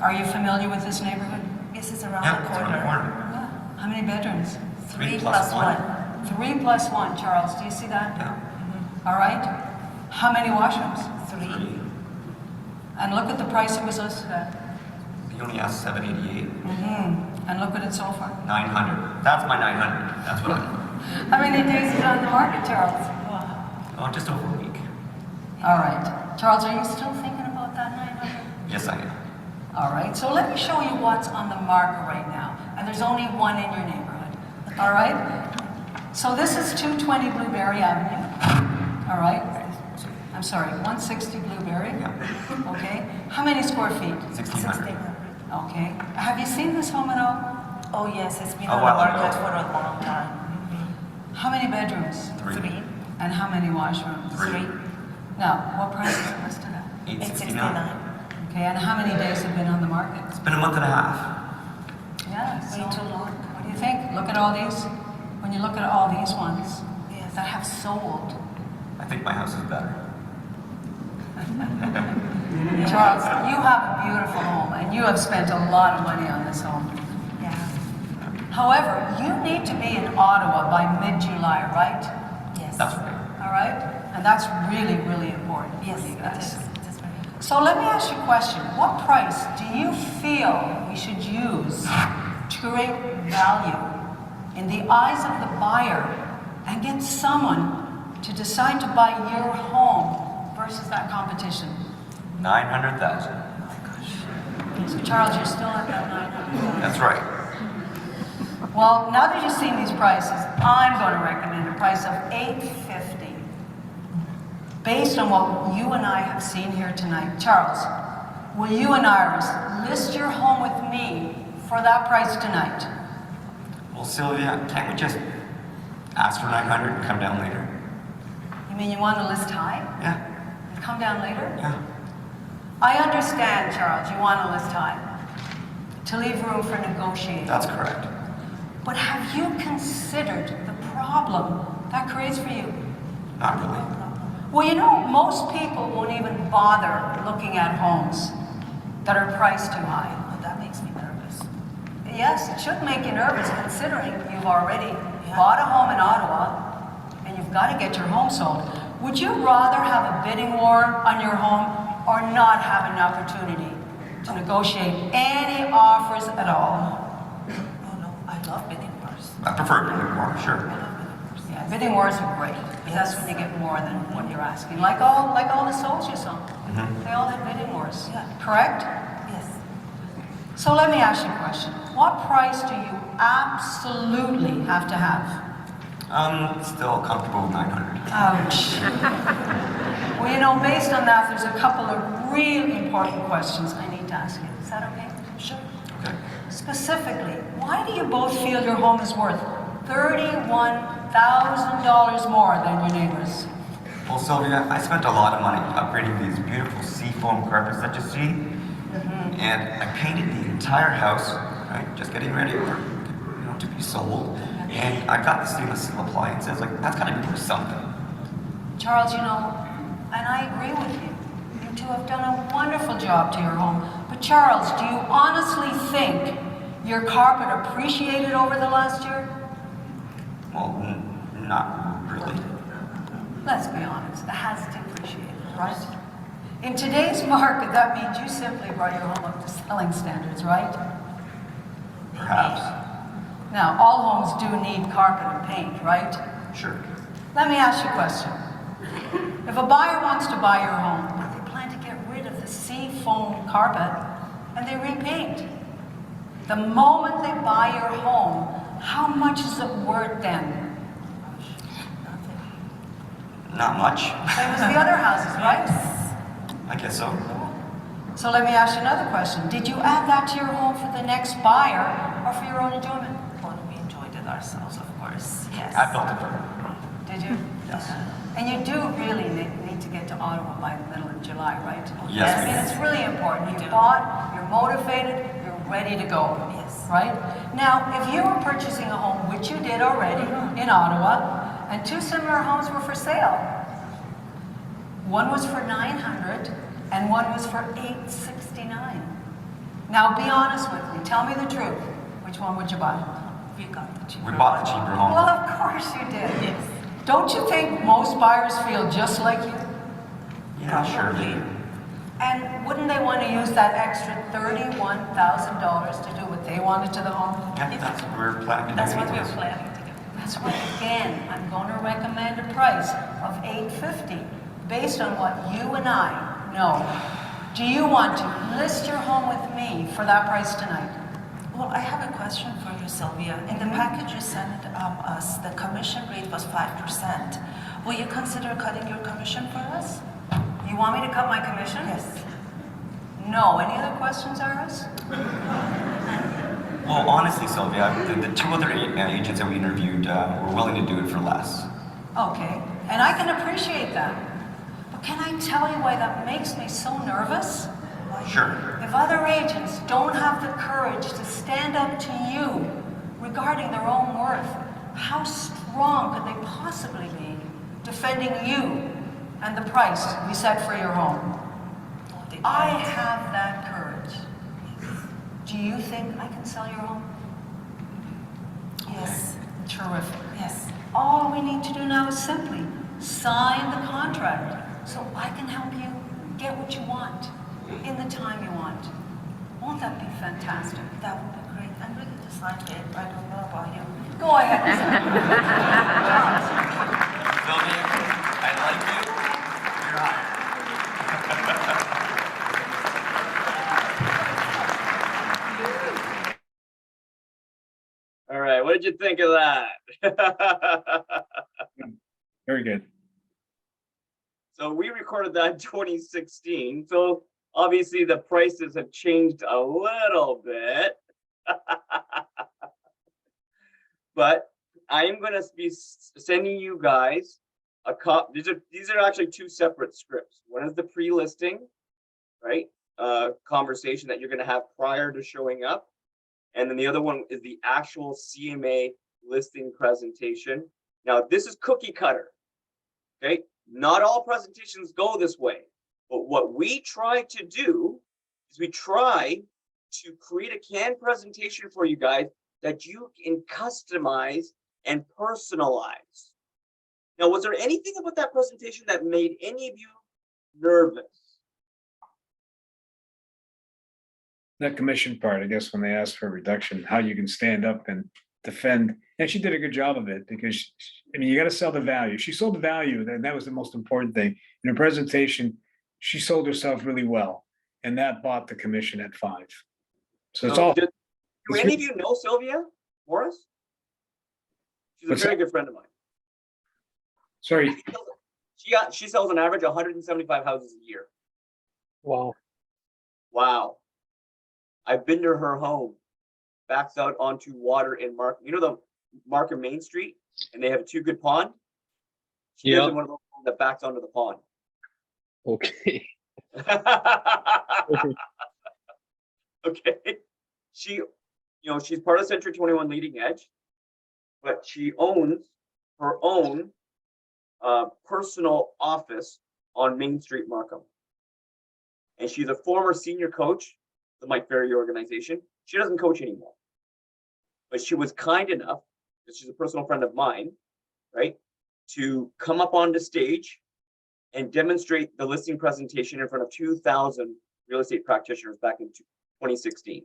Are you familiar with this neighborhood? This is around Yeah, the it's around the corner. corner. Yeah. How many bedrooms? 3 plus plus one. 1. 3 plus 1. Charles, do you see that? Yeah. All right. How many washrooms? 3. And look at the price it was listed at. He only has 788. And look what it sold for. 900. That's my 900. That's what I want. How many days is it on the market, Charles? Oh, just over a week. All right. Charles, are you still thinking about that 900? Yes, I am. All right. So let me show you what's on the market right now. And there's only one in your neighborhood. All right. So this is 220 Blueberry Avenue. All right. I'm sorry, 160 Blueberry. Yeah. Okay. How many square feet? 1600. Okay. Have you seen this home at all? Oh yes, it's been A on the while market ago. for a long time. How many bedrooms? 3. 3. And how many washrooms? 3. Now, what price is it listed at? 869. 869. Okay, and how many days have been on the market? It's been a month and a half. Yeah, Way so too long. what do you think? Look at all these. When you look at all these ones Yes. that have sold. I think my house is better. Charles, you have a beautiful home and you have spent a lot of money on this home. Yeah. However, you need to be in Ottawa by mid-July, right? Yes. That's right. All right? And that's really, really important Yes, for you it guys. is. It is very good. So let me ask you a question. What price do you feel we should use to create value in the eyes of the buyer and get someone to decide to buy your home versus that competition? 900,000. So Charles, you're still at that 900. That's right. Well, now that you've seen these prices, I'm going to recommend a price of $850. Based on what you and I have seen here tonight. Charles, will you and Iris list your home with me for that price tonight? Well, Sylvia, can't we just ask for 900 and come down later? You mean you want to list high Yeah. and come down later? Yeah. I understand, Charles, you want to list high to leave room for negotiating. That's correct. But have you considered the problem that creates for you? Not really. Well, you know, most people won't even bother looking at homes that are priced too high. Oh, that makes me nervous. Yes, it should make you nervous considering you've already bought a home in Ottawa and you've got to get your home sold. Would you rather have a bidding war on your home or not have an opportunity to negotiate any offers at all? Oh no, I love bidding wars. I prefer to do more, sure. I love bidding wars. Yeah, bidding wars are great. Because that's when you get more than what you're asking. Like all the souls you saw. They all had bidding wars. Yeah. Correct? Yes. So let me ask you a question. What price do you absolutely have to have? Still comfortable with 900. Ouch. Well, you know, based on that, there's a couple of really important questions I need to ask you. Is that okay? Sure. Okay. Specifically, why do you both feel your home is worth $31,000 more than your neighbors? Well, Sylvia, I spent a lot of money upgrading these beautiful seafoam carpets that you see. And I painted the entire house, right? Just getting ready for, to be sold. And I got the stainless steel appliances. Like, that's gotta be worth something. Charles, you know, and I agree with you. You You two have done a wonderful job to your home. But Charles, do you honestly think your carpet appreciated over the last year? Well, not really. Let's be honest, it has depreciated, right? In today's market, that means you simply brought your home up to selling standards, right? Perhaps. Now, all homes do need carpet and paint, right? Sure. Let me ask you a question. If a buyer wants to buy your home, but they plan to get rid of the sea foam carpet and they repaint, the moment they buy your home, how much is it worth then? Not much. Same as the other houses, right? I guess so. So let me ask you another question. Did you add that to your home for the next buyer or for your own enjoyment? Well, we enjoyed it ourselves, of course. Yes. I built it for her. Did you? Yes. And you do really need to get to Ottawa by the middle of July, right? Yes, I mean, we it's really important. We You do. bought, you're motivated, you're ready to go. Yes. Right? Now, if you were purchasing a home, which you did already in Ottawa, and two similar homes were for sale. One was for $900 and one was for $869. Now, be honest with me. Tell me the truth. Which one would you buy? We got the cheaper We bought the one. cheaper home. Well, of course you did. Yes. Don't you think most buyers feel just like you? Yeah, sure. Probably. And wouldn't they want to use that extra $31,000 to do what they wanted to the home? Yeah, that's what we're planning to do. That's what we were anyways. planning to do. That's why, again, I'm going to recommend a price of $850 based on what you and I know. Do you want to list your home with me for that price tonight? Well, I have a question for you, Sylvia. In the package you sent us, the commission rate was 5%. Will you consider cutting your commission for us? You want me to cut my commission? Yes. No. Any other questions, Iris? Well, honestly, Sylvia, the two other agents that we interviewed were willing to do it for less. Okay, and I can appreciate that. But can I tell you why that makes me so nervous? Sure. If other agents don't have the courage to stand up to you regarding their own worth, how strong could they possibly be defending you and the price we set for your home? I have that courage. Do you think I can sell your home? Yes. Terrific. Yes. All we need to do now is simply sign the contract so I can help you get what you want in the time you want. Won't that be fantastic? That would be great. I'm ready to sign it. I don't know about you. Go ahead. Sylvia, I like you. You're hired. All right, what did you think of that? Very good. So we recorded that in 2016. So obviously the prices have changed a little bit. But I am going to be sending you guys a copy. These are actually two separate scripts. One is the pre-listing, right? Conversation that you're going to have prior to showing up. And then the other one is the actual CMA listing presentation. Now, this is cookie cutter, okay? Not all presentations go this way, but what we try to do is we try to create a canned presentation for you guys that you can customize and personalize. Now, was there anything about that presentation that made any of you nervous? That commission part, I guess, when they asked for a reduction, how you can stand up and defend. And she did a good job of it because, I mean, you got to sell the value. She sold the value, and that was the most important thing. In her presentation, she sold herself really well, and that bought the commission at 5. So it's all. Do it's any of you know Sylvia Morris? She's a What's very that? good friend of mine. Sorry. She sells on average 175 houses a year. Wow. Wow. I've been to her home. Backs out onto water in Markham. You know the Markham Main Street? And they have a 2-good pond? She lives in one of those homes that backs onto the pond. Okay. Okay. She's part of Century 21 Leading Edge, but she owns her own personal office on Main Street, Markham. and she's a former senior coach, the Mike Ferry organization. She doesn't coach anymore, but she was kind enough, because she's a personal friend of mine, right, to come up on the stage and demonstrate the listing presentation in front of 2,000 real estate practitioners back in 2016.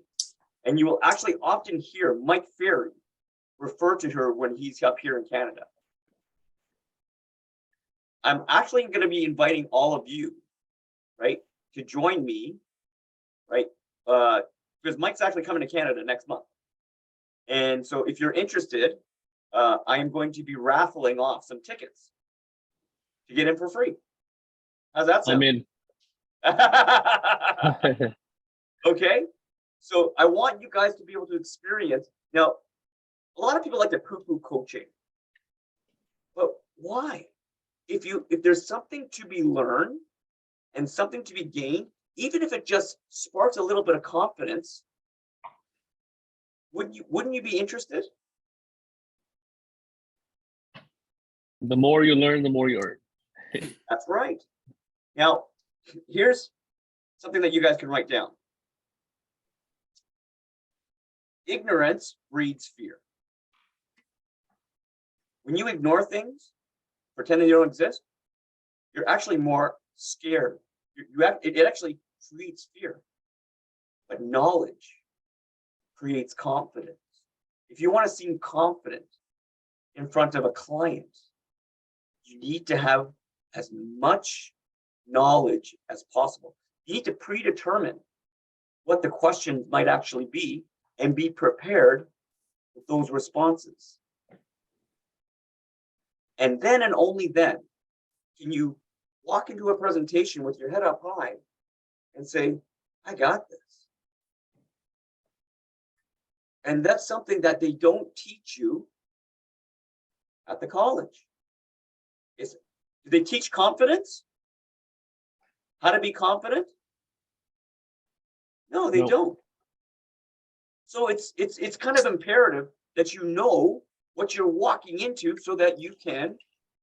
And you will actually often hear Mike Ferry refer to her when he's up here in Canada. I'm actually going to be inviting all of you, right, to join me, right, because Mike's actually coming to Canada next month. And so if you're interested, I am going to be raffling off some tickets to get in for free. How's that sound? I'm in. Okay, so I want you guys to be able to experience. Now, a lot of people like to poo-poo coaching, but why? If there's something to be learned and something to be gained, even if it just sparks a little bit of confidence, wouldn't you be interested? The more you learn, the more you earn. That's right. Now, here's something that you guys can write down. Ignorance breeds fear. When you ignore things, pretending they don't exist, you're actually more scared. It actually creates fear. But knowledge creates confidence. If you want to seem confident in front of a client, you need to have as much knowledge as possible. You need to predetermine what the questions might actually be and be prepared with those responses. And then and only then can you walk into a presentation with your head up high and say, I got this. And that's something that they don't teach you at the college. Do they teach confidence? How to be confident? No, they don't. So it's kind of imperative that you know what you're walking into so that you can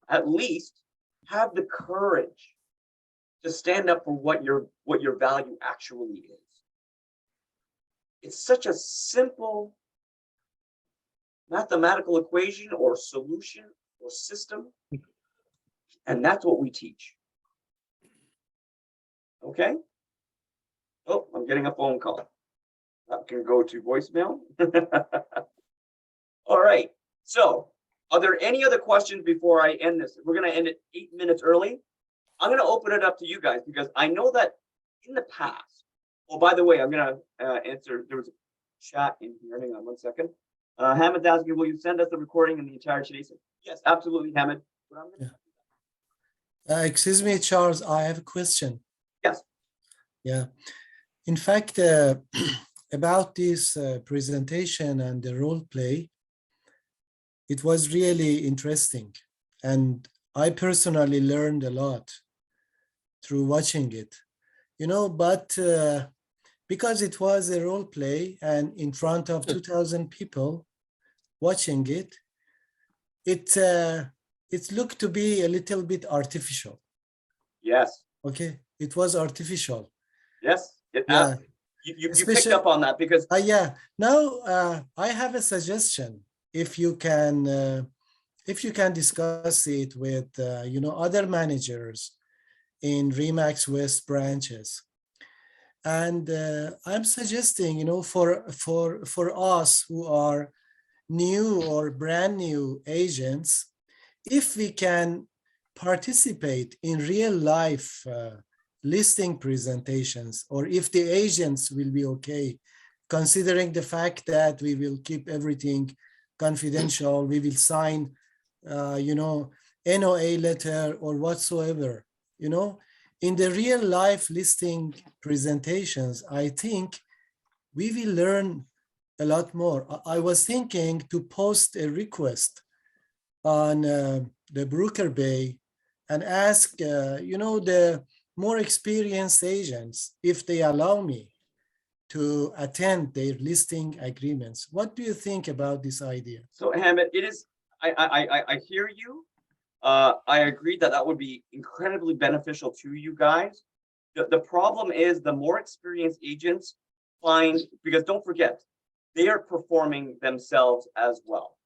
at least have the courage to stand up for what your value actually is. It's such a simple mathematical equation or solution or system, and that's what we teach. Okay? Oh, I'm getting a phone call. That can go to voicemail. All right. So, are there any other questions before I end this? We're going to end it 8 minutes early. I'm going to open it up to you guys because I know that in the past. Oh, by the way, I'm going to answer. There was a chat in here. Hang on 1 second. Hamid asking, will you send us the recording and the entire today's? Yes, absolutely, Hamid. Excuse me, Charles, I have a question. Yes. Yeah. In fact, about this presentation and the role play, it was really interesting. And I personally learned a lot through watching it, you know, but because it was a role play and in front of 2,000 people watching it, it looked to be a little bit artificial. Yes. Okay, it was artificial. Yes. Yeah. You picked up on that because yeah. Now I have a suggestion. If you can discuss it with you know, other managers in RE/MAX West branches, and I'm suggesting, you know, for us who are new or brand new agents, if we can participate in real life listing presentations, or if the agents will be okay, considering the fact that we will keep everything confidential, we will sign, you know, NOA letter or whatsoever, you know, in the real life listing presentations, I think we will learn a lot more. I was thinking to post a request on the Broker Bay and ask, you know, the more experienced agents if they allow me to attend their listing agreements. What do you think about this idea? so Hamid, it is. I hear you. I agree that would be incredibly beneficial to you guys. The problem is the more experienced agents find, because don't forget, they are performing themselves as well.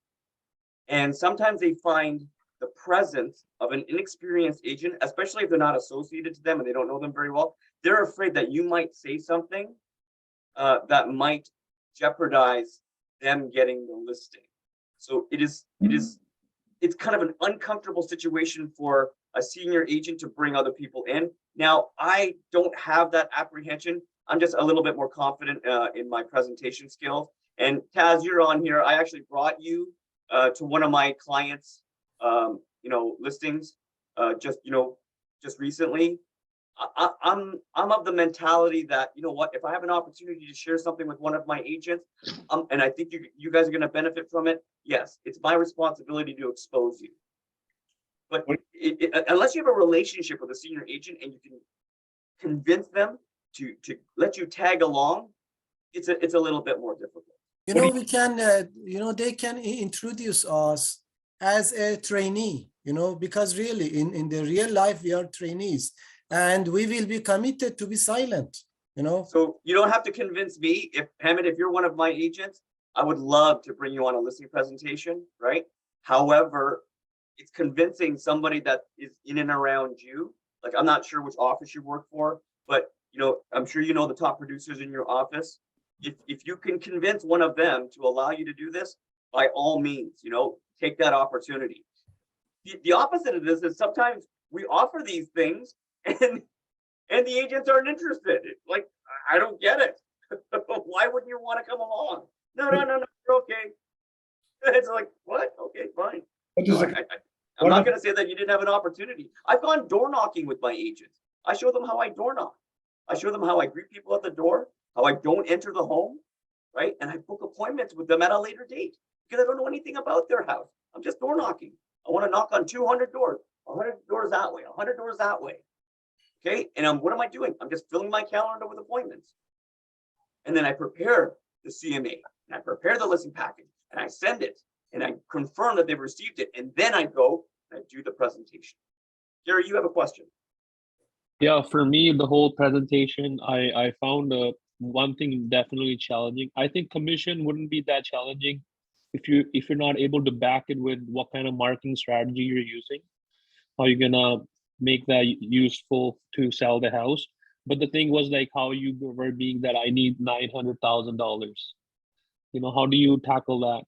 And sometimes they find the presence of an inexperienced agent, especially if they're not associated to them and they don't know them very well, they're afraid that you might say something that might jeopardize them getting the listing. So it's kind of an uncomfortable situation for a senior agent to bring other people in. Now, I don't have that apprehension. I'm just a little bit more confident in my presentation skills. And Taz, you're on here. I actually brought you to one of my clients, listings just recently. I'm of the mentality that, you know what, if I have an opportunity to share something with one of my agents, and I think you guys are going to benefit from it, yes, it's my responsibility to expose you. But unless you have a relationship with a senior agent and you can convince them to let you tag along, it's a little bit more difficult. We can, they can introduce us as a trainee, because really in the real life, we are trainees and we will be committed to be silent, So you don't have to convince me. If Hamid, if you're one of my agents, I would love to bring you on a listing presentation, right? However, it's convincing somebody that is in and around you. Like, I'm not sure which office you work for, but I'm sure you know the top producers in your office. If you can convince one of them to allow you to do this, by all means, take that opportunity. The opposite of this is sometimes we offer these things and the agents aren't interested. It's like, I don't get it. Why wouldn't you want to come along? No, you're okay. It's like, what? Okay, fine. I'm not going to say that you didn't have an opportunity. I've gone door knocking with my agents. I show them how I door knock. I show them how I greet people at the door, how I don't enter the home, right? And I book appointments with them at a later date because I don't know anything about their house. I'm just door knocking. I want to knock on 200 doors, 100 doors that way, 100 doors that way. Okay, and what am I doing? I'm just filling my calendar with appointments. And then I prepare the CMA, and I prepare the listing package, and I send it, and I confirm that they've received it, and then I go and I do the presentation. Gary, you have a question? Yeah, for me, the whole presentation, I found one thing definitely challenging. I think commission wouldn't be that challenging if you're not able to back it with what kind of marketing strategy you're using, how you're gonna make that useful to sell the house. But the thing was like how you were being that I need $900,000. How do you tackle that?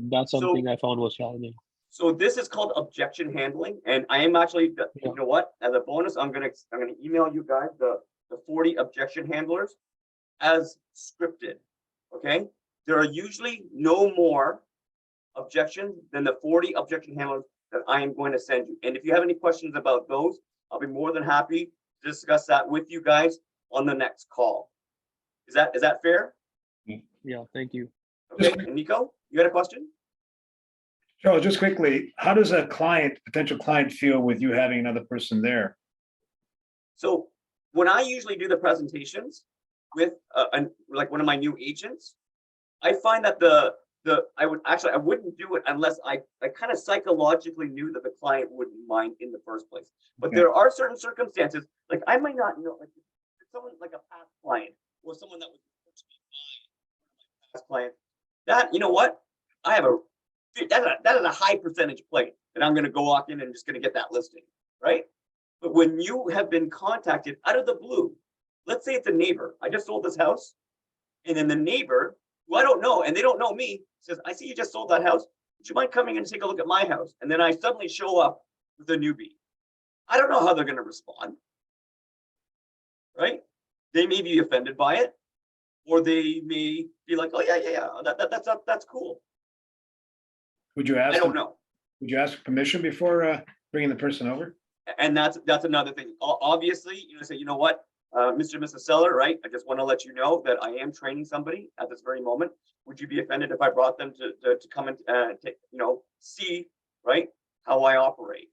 That's something I found was challenging. So this is called objection handling, and I am actually, you know what? As a bonus, I'm gonna email you guys the 40 objection handlers as scripted. Okay, there are usually no more objections than the 40 objection handlers that I am going to send you. And if you have any questions about those, I'll be more than happy to discuss that with you guys on the next call. Is that fair? Yeah, thank you. Okay, and Nico, you had a question? Charles, just quickly, how does a potential client feel with you having another person there? So when I usually do the presentations with like one of my new agents, I find that I wouldn't do it unless I kind of psychologically knew that the client wouldn't mind in the first place. But there are certain circumstances, like I might not know, like someone like a past client or someone that was past client, that, you know what, that is a high percentage play that I'm going to go walk in and just going to get that listing, right? But when you have been contacted out of the blue, let's say it's a neighbor, I just sold this house, and then the neighbor, who I don't know, and they don't know me, says, I see you just sold that house. Would you mind coming in and take a look at my house? And then I suddenly show up with a newbie. I don't know how they're going to respond, right? They may be offended by it, or they may be like, oh yeah, that's cool. Would you ask? I don't know. Would you ask permission before bringing the person over? And that's another thing. Obviously, say, you know what, Mr. and Mrs. Seller, right? I just want to let you know that I am training somebody at this very moment. Would you be offended if I brought them to come and see, right, how I operate?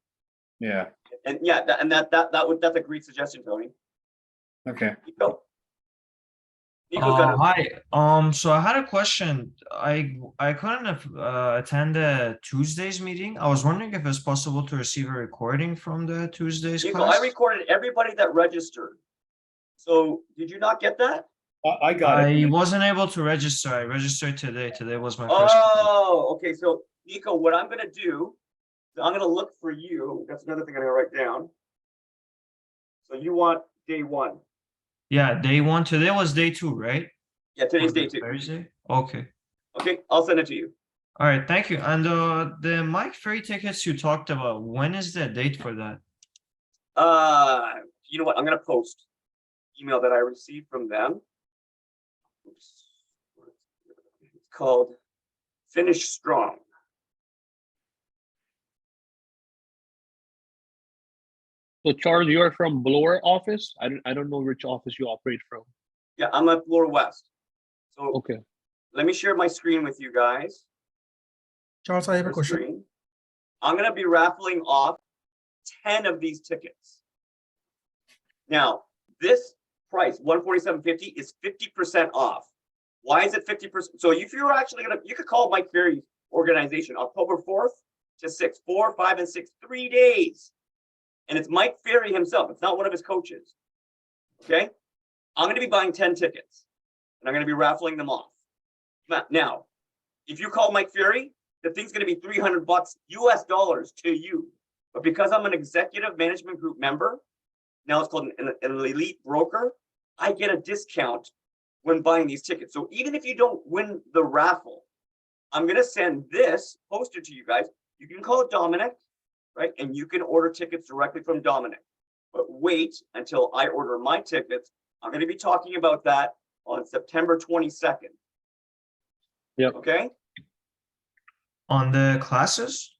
Yeah. And yeah, that's a great suggestion, Tony. Okay. Nico. Hi. So I had a question. I couldn't attend the Tuesday's meeting. I was wondering if it's possible to receive a recording from the Tuesday's Nico, class. I recorded everybody that registered. So did you not get that? I got I it. wasn't able to register. I registered today. Today was my first. Oh, okay. So Nico, what I'm gonna do, I'm gonna look for you. That's another thing I'm gonna write down. So you want day one? Yeah, day one. Today was day two, right? Yeah, today's Or day two. Thursday. Okay. Okay, I'll send it to you. All right. Thank you. And the Mike Ferry tickets you talked about. When is the date for that? You know what? I'm gonna post email that I received from them. Oops. It's called Finish Strong. So Charles, you are from Bloor office? I don't know which office you operate from. Yeah, I'm at Bloor West. So Okay. let me share my screen with you guys. Charles, I have a Your question. screen. I'm gonna be raffling off 10 of these tickets. Now, this price, $147.50, is 50% off. Why is it 50%? So if you're actually gonna, you could call Mike Ferry's organization October 4th to 6th, 4, 5, and 6, 3 days. And it's Mike Ferry himself. It's not one of his coaches. Okay? I'm gonna be buying 10 tickets and I'm gonna be raffling them off. Now, if you call Mike Ferry, the thing's gonna be $300 US dollars to you. But because I'm an executive management group member, now it's called an elite broker, I get a discount when buying these tickets. So even if you don't win the raffle, I'm gonna send this poster to you guys. You can call it Dominic, right? And you can order tickets directly from Dominic. But wait until I order my tickets. I'm gonna be talking about that on September 22nd. Yep. Okay? On the classes?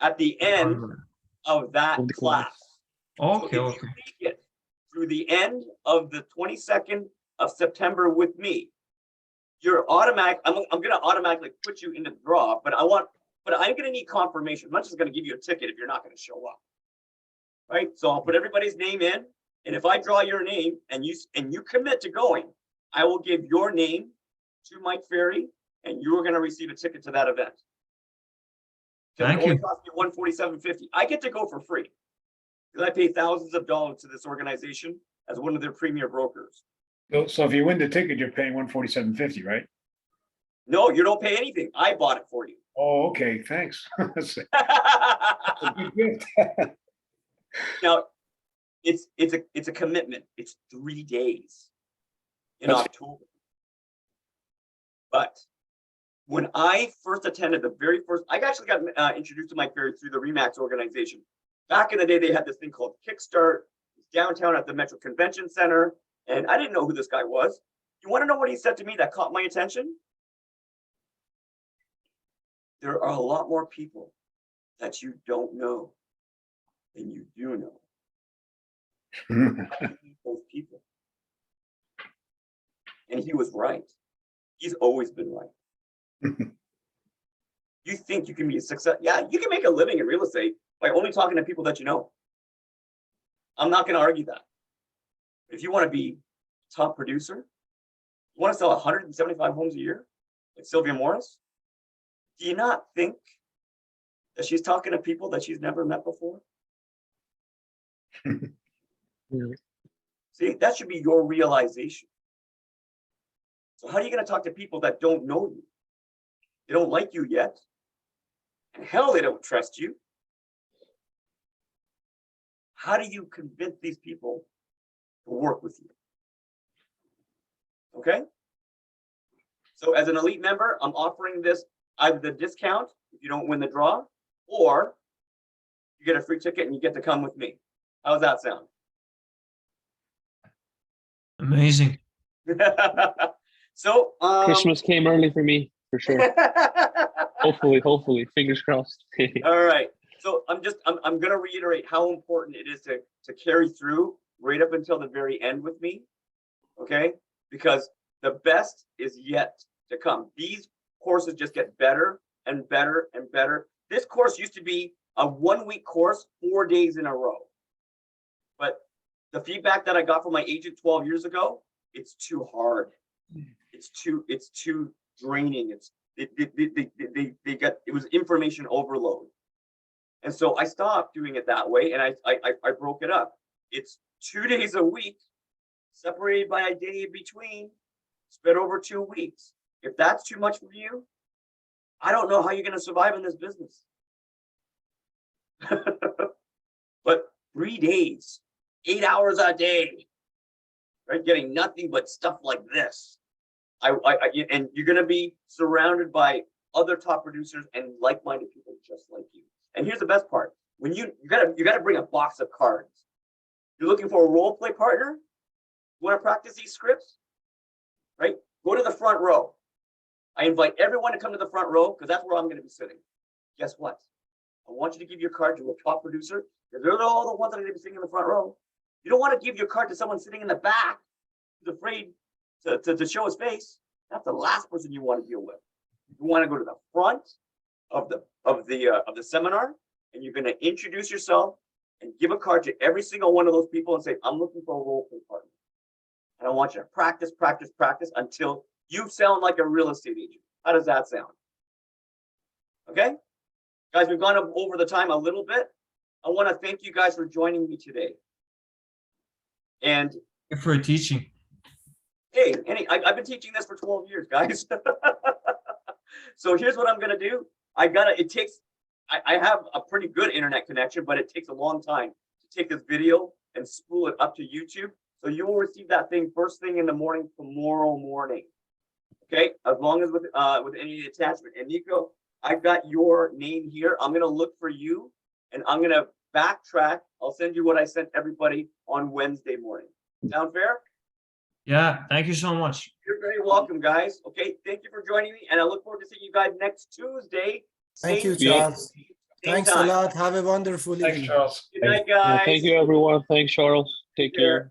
At the end of that Of the class. class. Okay, So if okay. you make it through the end of the 22nd of September with me, you're automatic. I'm gonna automatically put you into the draw, but I'm gonna need confirmation. I'm not just gonna give you a ticket if you're not gonna show up. Right? So I'll put everybody's name in, and if I draw your name and you commit to going, I will give your name to Mike Ferry, and you're gonna receive a ticket to that event. Thank It only you. costs me $147.50. I get to go for free because I pay thousands of dollars to this organization as one of their premier brokers. So if you win the ticket, you're paying $147.50, right? No, you don't pay anything. I bought it for you. Oh, okay, thanks. That's a good gift. Now, it's a commitment. It's 3 days in That's- October. But when I first attended I actually got introduced to Mike Ferry through the RE/MAX organization. Back in the day, they had this thing called Kickstart downtown at the Metro Convention Center, and I didn't know who this guy was. You want to know what he said to me that caught my attention? There are a lot more people that you don't know than you do know. I need those people. And he was right. He's always been right. You think you can be a success? Yeah, you can make a living in real estate by only talking to people that you know. I'm not going to argue that. If you want to be a top producer, you want to sell 175 homes a year, like Sylvia Morris, do you not think that she's talking to people that she's never met before? Yeah. See, that should be your realization. So how are you going to talk to people that don't know you? They don't like you yet. And hell, they don't trust you. How do you convince these people to work with you? Okay? So as an elite member, I'm offering this either the discount if you don't win the draw, or you get a free ticket and you get to come with me. How's that sound? Amazing. So Christmas came early for me, for sure. Hopefully, fingers crossed. All right. So I'm gonna reiterate how important it is to carry through right up until the very end with me. Okay? Because the best is yet to come. These courses just get better and better and better. This course used to be a 1-week course, 4 days in a row. But the feedback that I got from my agent 12 years ago, it's too hard. It's too draining. It was information overload. And so I stopped doing it that way, and I broke it up. It's 2 days a week separated by a day in between, spread over 2 weeks. If that's too much for you, I don't know how you're going to survive in this business. But 3 days, 8 hours a day, right? Getting nothing but stuff like this. And you're going to be surrounded by other top producers and like-minded people just like you. And here's the best part: when you gotta bring a box of cards. You're looking for a role play partner. You want to practice these scripts, right? Go to the front row. I invite everyone to come to the front row because that's where I'm going to be sitting. Guess what? I want you to give your card to a top producer because they're all the ones that are going to be sitting in the front row. You don't want to give your card to someone sitting in the back who's afraid to show his face. That's the last person you want to deal with. You want to go to the front of the seminar, and you're going to introduce yourself and give a card to every single one of those people and say, I'm looking for a role play partner. And I want you to practice, practice, practice until you sound like a real estate agent. How does that sound? Okay? Guys, we've gone over the time a little bit. I want to thank you guys for joining me today. And for teaching. Hey, I've been teaching this for 12 years, guys. So here's what I'm going to do. I have a pretty good internet connection, but it takes a long time to take this video and spool it up to YouTube. So you will receive that thing first thing in the morning tomorrow morning. Okay, as long as with any attachment. And Nico, I've got your name here. I'm going to look for you, and I'm going to backtrack. I'll send you what I sent everybody on Wednesday morning. Sound fair? Yeah, thank you so much. You're very welcome, guys. Okay, thank you for joining me, and I look forward to seeing you guys next Tuesday. Thank you, Same Charles. same Thanks a time. lot. Have a wonderful Thanks, evening. Charles. Good night, Yeah, guys. thank you, everyone. Thanks, Charles. Take care.